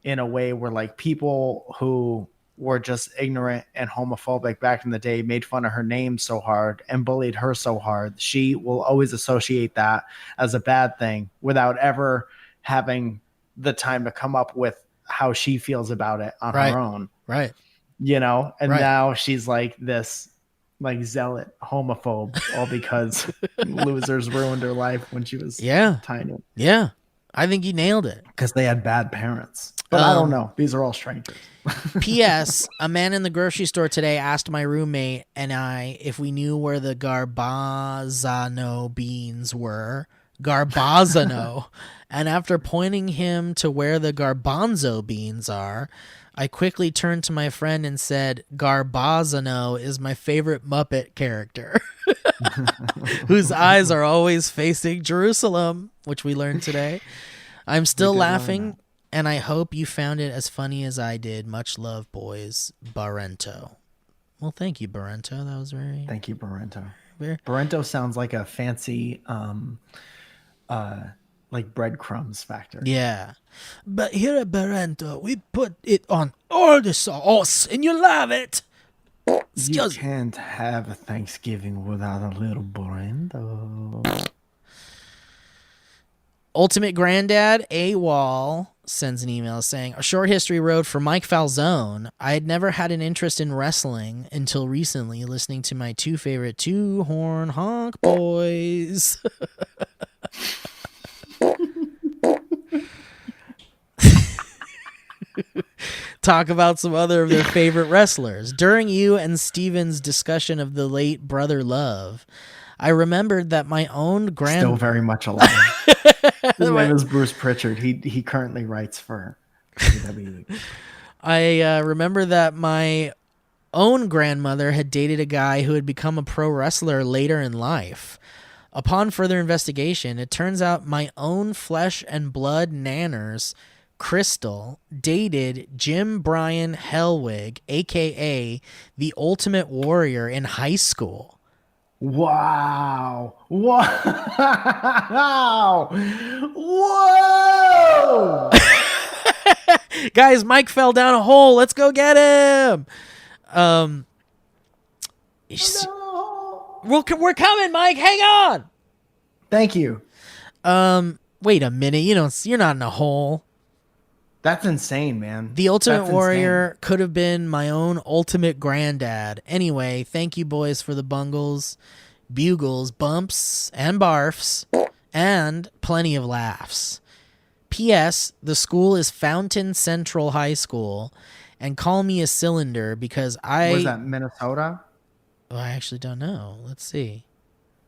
in a way where like people who were just ignorant and homophobic back in the day made fun of her name so hard and bullied her so hard. She will always associate that as a bad thing without ever having the time to come up with how she feels about it on her own. Right. You know, and now she's like this like zealot homophobe all because losers ruined her life when she was tiny. Yeah. I think you nailed it. Because they had bad parents. But I don't know. These are all strangers. P.S. A man in the grocery store today asked my roommate and I if we knew where the Garbazano beans were. Garbazano. And after pointing him to where the garbanzo beans are, I quickly turned to my friend and said, Garbazano is my favorite Muppet character, whose eyes are always facing Jerusalem, which we learned today. I'm still laughing, and I hope you found it as funny as I did. Much love, boys. Barento. Well, thank you, Barento. That was very... Thank you, Barento. Barento sounds like a fancy... like breadcrumbs factor. Yeah. But here at Barento, we put it on all the sauce and you love it. You can't have a Thanksgiving without a little Barento. Ultimate Granddad AWOL sends an email saying, a short history road for Mike Falzone. I had never had an interest in wrestling until recently, listening to my two favorite two-horn honk boys. Talk about some other of their favorite wrestlers. During you and Steven's discussion of the late Brother Love, I remembered that my own still very much alive. His name is Bruce Pritchard. He currently writes for WWE. I remember that my own grandmother had dated a guy who had become a pro wrestler later in life. Upon further investigation, it turns out my own flesh and blood nanners, Crystal, dated Jim Bryan Hellwig, a.k.a. the Ultimate Warrior, in high school. Wow. Wow. Whoa. Guys, Mike fell down a hole. Let's go get him. We're coming, Mike. Hang on. Thank you. Wait a minute. You're not in a hole. That's insane, man. The Ultimate Warrior could have been my own ultimate granddad. Anyway, thank you, boys, for the bungles, bugles, bumps, and barfs, and plenty of laughs. P.S. The school is Fountain Central High School, and call me a cylinder because Where's that, Minnesota? Oh, I actually don't know. Let's see.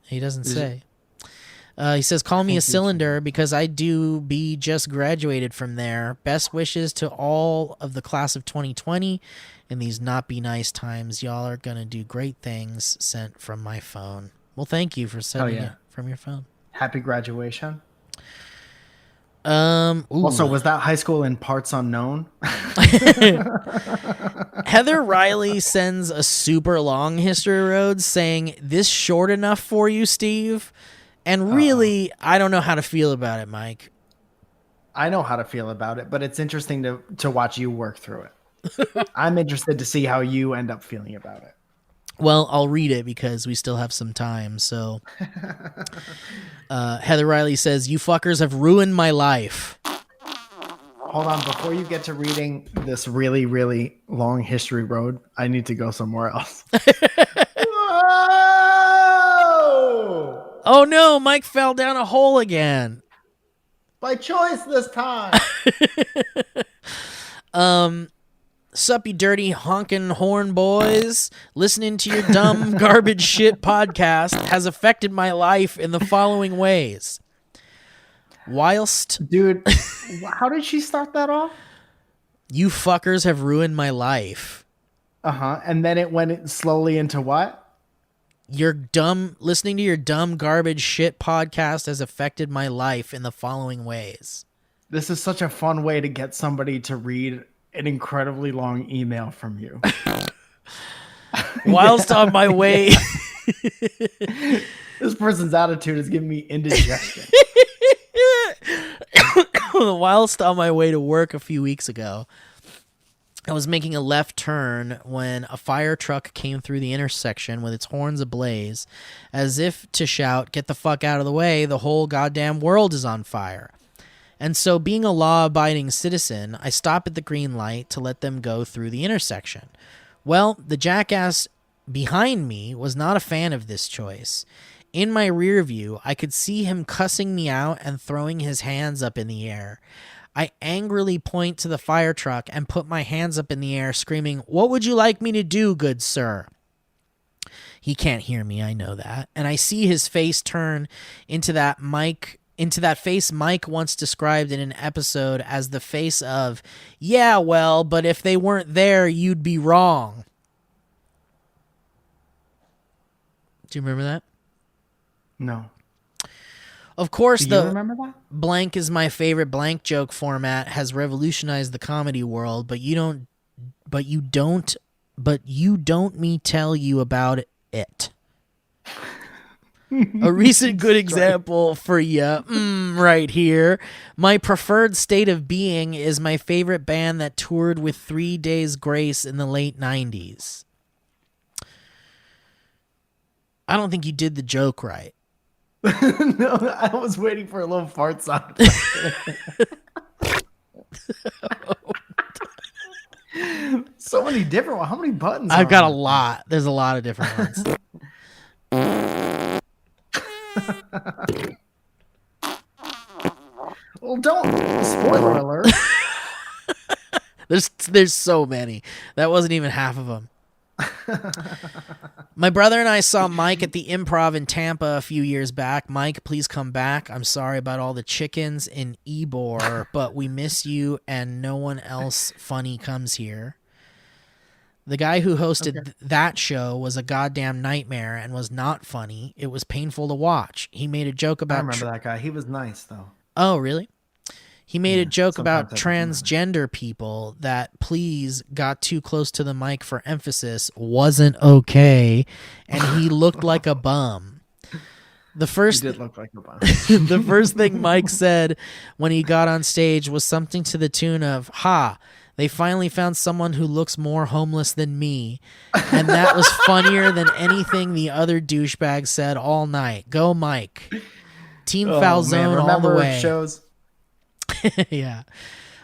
He doesn't say. He says, call me a cylinder because I do be just graduated from there. Best wishes to all of the class of 2020 in these not be nice times. Y'all are going to do great things. Sent from my phone. Well, thank you for sending it from your phone. Happy graduation. Ooh. Also, was that high school in parts unknown? Heather Riley sends a super long history road saying, this short enough for you, Steve? And really, I don't know how to feel about it, Mike. I know how to feel about it, but it's interesting to watch you work through it. I'm interested to see how you end up feeling about it. Well, I'll read it because we still have some time. So, Heather Riley says, you fuckers have ruined my life. Hold on. Before you get to reading this really, really long history road, I need to go somewhere else. Whoa! Oh, no. Mike fell down a hole again. By choice this time. Sup, you dirty honkin' horn boys. Listening to your dumb garbage shit podcast has affected my life in the following ways. Whilst... Dude, how did she start that off? You fuckers have ruined my life. Uh-huh. And then it went slowly into what? Listening to your dumb garbage shit podcast has affected my life in the following ways. This is such a fun way to get somebody to read an incredibly long email from you. Whilst on my way... This person's attitude is giving me indigestion. Whilst on my way to work a few weeks ago, I was making a left turn when a fire truck came through the intersection with its horns ablaze, as if to shout, get the fuck out of the way, the whole goddamn world is on fire. And so, being a law-abiding citizen, I stop at the green light to let them go through the intersection. Well, the jackass behind me was not a fan of this choice. In my rear view, I could see him cussing me out and throwing his hands up in the air. I angrily point to the fire truck and put my hands up in the air, screaming, "What would you like me to do, good sir?" He can't hear me, I know that. And I see his face turn into that face Mike once described in an episode as the face of, "Yeah, well, but if they weren't there, you'd be wrong." Do you remember that? No. Of course, Do you remember that? Blank is my favorite blank joke format has revolutionized the comedy world, but you don't me tell you about it. A recent good example for you right here. My preferred state of being is my favorite band that toured with 3 Days Grace in the late 90s. I don't think you did the joke right. No, I was waiting for a little fart sound. So many different ones. How many buttons? I've got a lot. There's a lot of different ones. Well, don't. Spoiler alert. There's so many. That wasn't even half of them. My brother and I saw Mike at the Improv in Tampa a few years back. Mike, please come back. I'm sorry about all the chickens in Ybor, but we miss you and no one else funny comes here. The guy who hosted that show was a goddamn nightmare and was not funny. It was painful to watch. He made a joke about... I remember that guy. He was nice, though. Oh, really? He made a joke about transgender people that please got too close to the mic for emphasis wasn't okay, and he looked like a bum. He did look like a bum. The first thing Mike said when he got on stage was something to the tune of, "Ha, they finally found someone who looks more homeless than me," and that was funnier than anything the other douchebag said all night. Go, Mike. Team Falzone all the way. Shows. Yeah.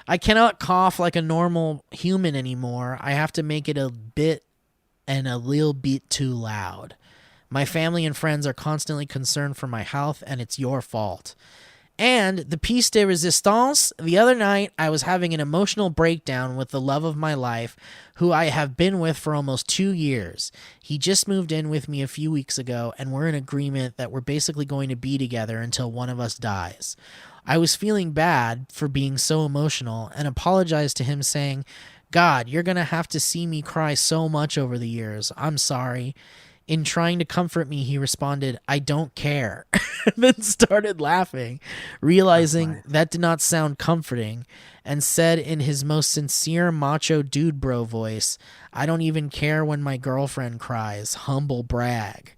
I cannot cough like a normal human anymore. I have to make it a bit and a little bit too loud. My family and friends are constantly concerned for my health, and it's your fault. And the piece de resistance, the other night I was having an emotional breakdown with the love of my life, who I have been with for almost 2 years. He just moved in with me a few weeks ago, and we're in agreement that we're basically going to be together until one of us dies. I was feeling bad for being so emotional and apologized to him, saying, God, you're going to have to see me cry so much over the years. I'm sorry. In trying to comfort me, he responded, I don't care, and then started laughing, realizing that did not sound comforting, and said in his most sincere macho dude bro voice, I don't even care when my girlfriend cries, humble brag.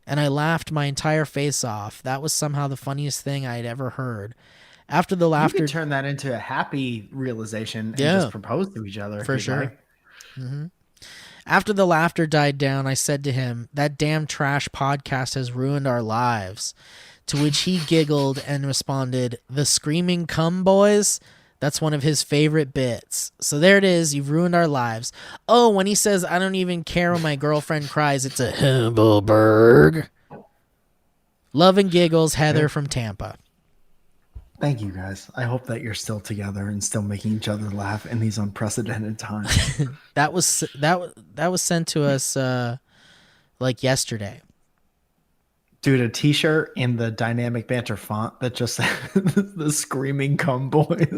And I laughed my entire face off. That was somehow the funniest thing I had ever heard. After the laughter... You could turn that into a happy realization and just propose to each other. For sure. Like. Mm-hmm. After the laughter died down, I said to him, that damn trash podcast has ruined our lives. To which he giggled and responded, the screaming cum boys? That's one of his favorite bits. So there it is. You've ruined our lives. Oh, when he says, I don't even care when my girlfriend cries, it's a Humbleberg. Love and giggles, Heather from Tampa. Thank you, guys. I hope that you're still together and still making each other laugh in these unprecedented times. that was sent to us like yesterday. Dude, a t-shirt in the dynamic banter font that just said the screaming cum boys.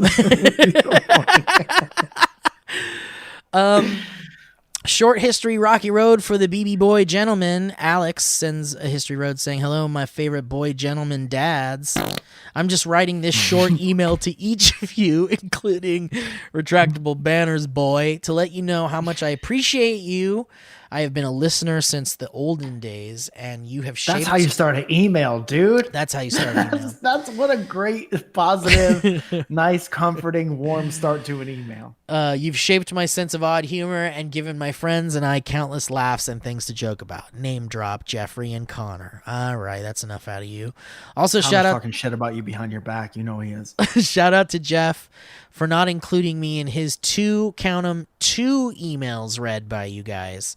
Short history, rocky road for the BB boy gentleman. Alex sends a history road saying, hello, my favorite boy gentleman dads. I'm just writing this short email to each of you, including Retractable Banners Boy, to let you know how much I appreciate you. I have been a listener since the olden days, and you have shaped... That's how you start an email, dude. That's how you start an email. That's what a great, positive, nice, comforting, warm start to an email. You've shaped my sense of odd humor and given my friends and I countless laughs and things to joke about. Name drop Jeffrey and Connor. All right, that's enough out of you. Also, shout out... talking shit about you behind your back. You know he is. Shout out to Jeff for not including me in his two emails read by you guys.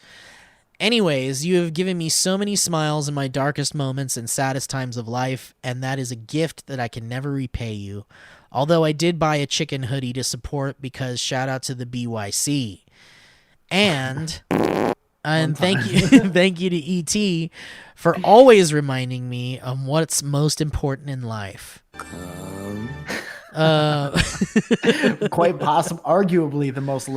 Anyways, you have given me so many smiles in my darkest moments and saddest times of life, and that is a gift that I can never repay you. Although I did buy a chicken hoodie to support because shout out to the BYC. And thank you thank you to ET for always reminding me of what's most important in life. Quite possible, arguably the most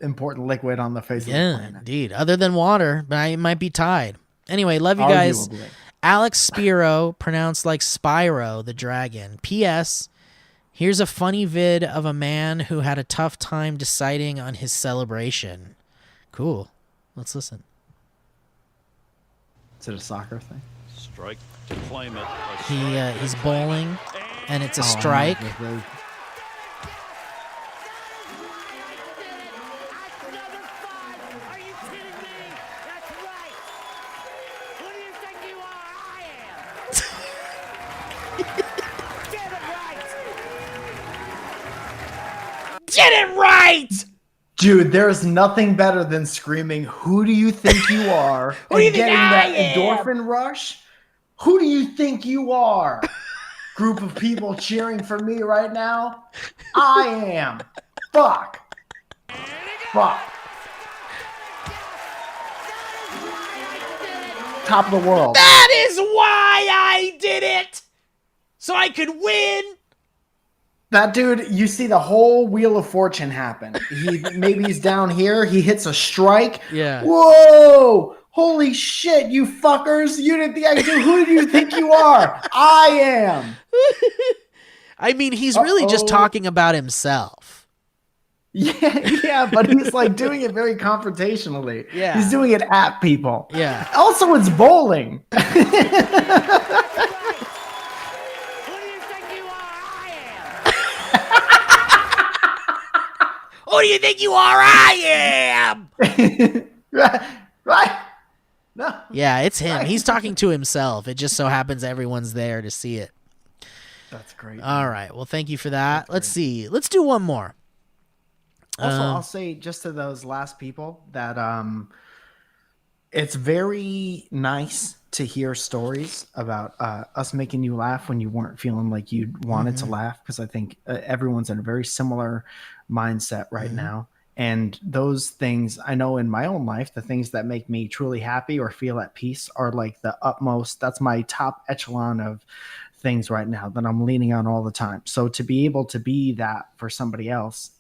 important liquid on the face of the planet. Indeed, other than water, but it might be tied. Anyway, love you guys. Alex Spiro, pronounced like Spyro the dragon. P.S. Here's a funny vid of a man who had a tough time deciding on his celebration. Cool. Let's listen. Is it a soccer thing? Strike to claim it. He's bowling. And it's a strike. Get it right! Dude, there's nothing better than screaming, who do you think you are? Who do you and think getting I that am? endorphin rush. Who do you think you are? Group of people cheering for me right now. I am. Fuck. Top of the world. That is why I did it! So I could win! That dude, you see the whole Wheel of Fortune happen. Maybe he's down here. He hits a strike. Yeah. Whoa! Holy shit, you fuckers! You didn't think I could do. Who do you think you are? I am. I mean, he's really just talking about himself. Yeah, but he's like doing it very confrontationally. Yeah. He's doing it at people. Yeah. Also, it's bowling. Who do you think you are? I am. Right? No. Yeah, it's him. He's talking to himself. It just so happens everyone's there to see it. That's great. All right. Well, thank you for that. Let's see. Let's do one more. Also, I'll say just to those last people that it's very nice to hear stories about us making you laugh when you weren't feeling like you wanted to laugh, because I think everyone's in a very similar mindset right now. And those things, I know in my own life, the things that make me truly happy or feel at peace are like the utmost. That's my top echelon of things right now that I'm leaning on all the time. So to be able to be that for somebody else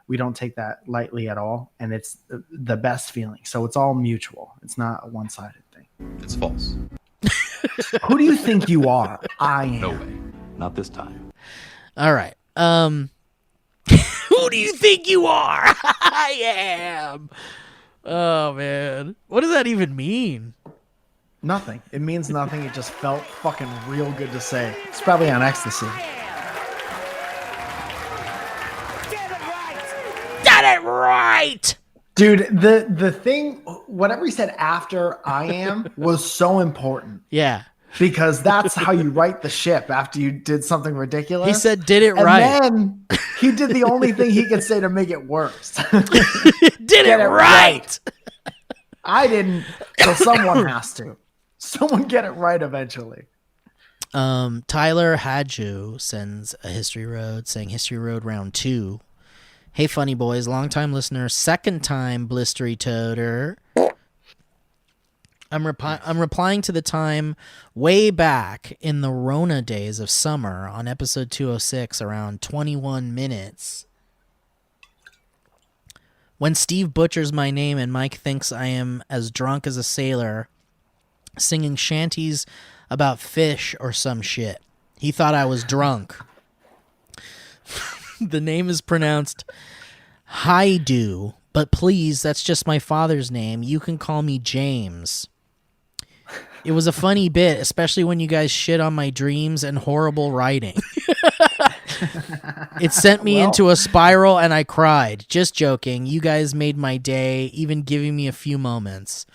we don't take that lightly at all. And it's the best feeling. So it's all mutual. It's not a one-sided thing. It's false. Who do you think you are? I am. No way. Not this time. All right. Who do you think you are? I am. Oh, man. What does that even mean? Nothing. It means nothing. It just felt fucking real good to say. It's probably on ecstasy. Get it right! Dude, the thing, whatever he said after I am was so important. Yeah. Because that's how you right the ship after you did something ridiculous. He said, did it and right. And then he did the only thing he could say to make it worse. Did it right. I didn't, so someone has to. Someone get it right eventually. Tyler Hadju sends a History Road saying History Road round 2. Hey, funny boys, long-time listener, second-time blistery toader. I'm replying to the time way back in the Rona days of summer on episode 206, around 21 minutes. When Steve butchers my name and Mike thinks I am as drunk as a sailor, singing shanties about fish or some shit. He thought I was drunk. The name is pronounced Haidu, but please, that's just my father's name. You can call me James. It was a funny bit, especially when you guys shit on my dreams and horrible writing. It sent me into a spiral and I cried. Just joking. You guys made my day, even giving me a few moments.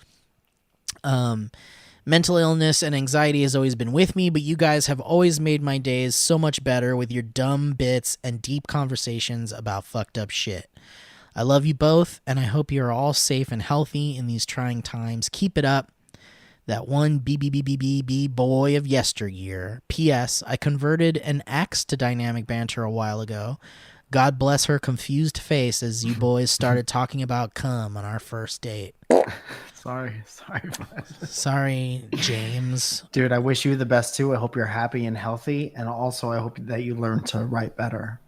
Mental illness and anxiety has always been with me, but you guys have always made my days so much better with your dumb bits and deep conversations about fucked up shit. I love you both, and I hope you're all safe and healthy in these trying times. Keep it up. That one BBBBBB boy of yesteryear. P.S. I converted an ex to Dynamic Banter a while ago. God bless her confused face as you boys started talking about cum on our first date. Sorry, James. Dude, I wish you the best too. I hope you're happy and healthy, and also I hope that you learn to write better.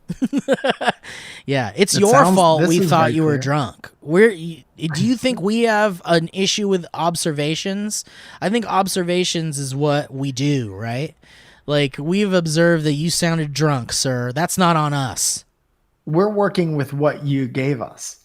Yeah, it's your fault we thought you were drunk. Do you think we have an issue with observations? I think observations is what we do, right? Like, we've observed that you sounded drunk, sir. That's not on us. We're working with what you gave us.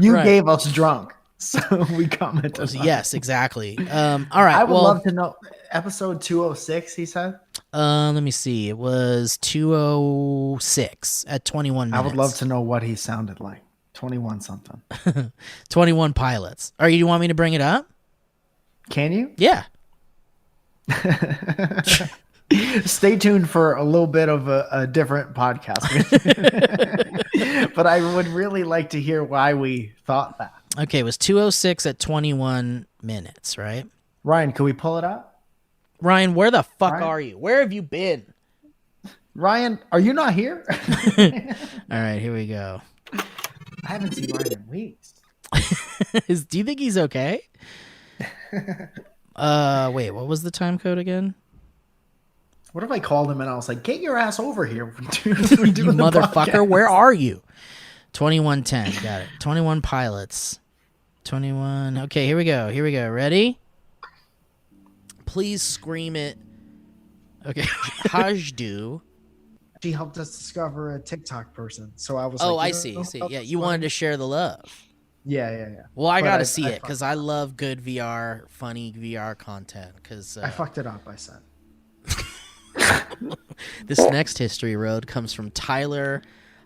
You Right. gave us drunk. So we commented. Yes, exactly. All right. I would love to know. Episode 206, he said. Let me see. It was 206 at 21 minutes. I would love to know what he sounded like. 21 something. 21 pilots. Or you want me to bring it up? Can you? Yeah. Stay tuned for a little bit of a different podcast. But I would really like to hear why we thought that. Okay, it was 206 at 21 minutes, right? Ryan, can we pull it up? Ryan, where the fuck Ryan? are you? Where have you been? Ryan, are you not here? All right, here we go. I haven't seen Ryan in weeks. Do you think he's okay? Wait, what was the time code again? What if I called him and I was like, get your ass over here. You motherfucker, where are you? 2110, got it. 21 pilots. 21. Okay, here we go. Ready? Please scream it. Okay. Hajdu. She helped us discover a TikTok person. So I was Oh, like, I see. Yeah, you wanted to share the love. Yeah. Well, I But got to see it because I love good VR, funny VR content. Because I fucked it up, I said. This next history road comes from Tyler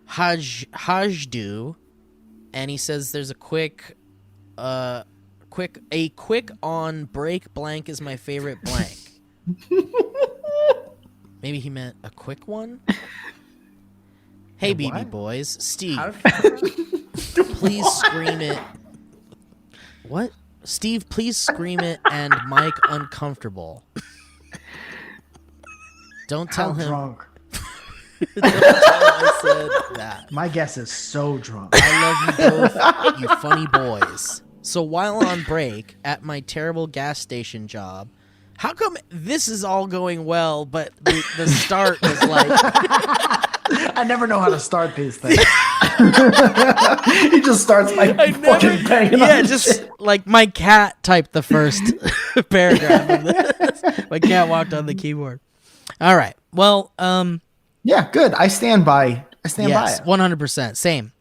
Hajdu, and he says there's a quick on break blank is my favorite blank. Maybe he meant a quick one. Hey, BB boys, Steve, please scream it. What? Steve, please scream it and Mike uncomfortable. Don't tell him. Drunk. Don't tell him I said that. My guess is so drunk. I love you both, you funny boys. So while on break at my terrible gas station job, how come this is all going well, but the start was like... I never know how to start these things. He just starts like fucking banging on the just shit. like my cat typed the first paragraph of this. My cat walked on the keyboard. All right. Well, yeah, good. I stand by by yes, it. 100%. Same.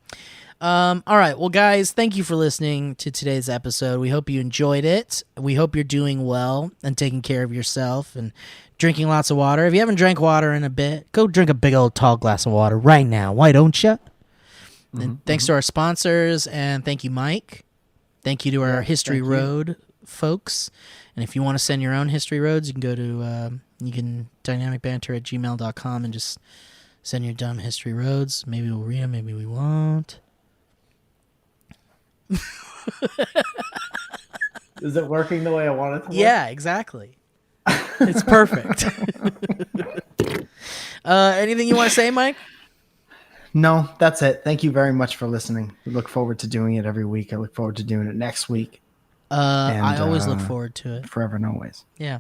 All right. Well, guys, thank you for listening to today's episode. We hope you enjoyed it. We hope you're doing well and taking care of yourself and drinking lots of water. If you haven't drank water in a bit, go drink a big old tall glass of water right now. Why don't you? And thanks to our sponsors, and thank you, Mike. Thank you to our History Road folks. And if you want to send your own History Roads, you can go to dynamicbanter@gmail.com and just send your dumb History Roads. Maybe we'll read them, maybe we won't. Is it working the way I want it to work? Yeah, exactly. It's perfect. Anything you want to say, Mike? No, that's it. Thank you very much for listening. We look forward to doing it every week. I look forward to doing it next week. I always look forward to it. Forever and always. Yeah.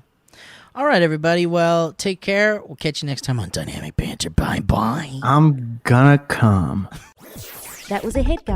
All right, everybody. Well, take care. We'll catch you next time on Dynamic Banter. Bye-bye. I'm gonna come. That was a headgum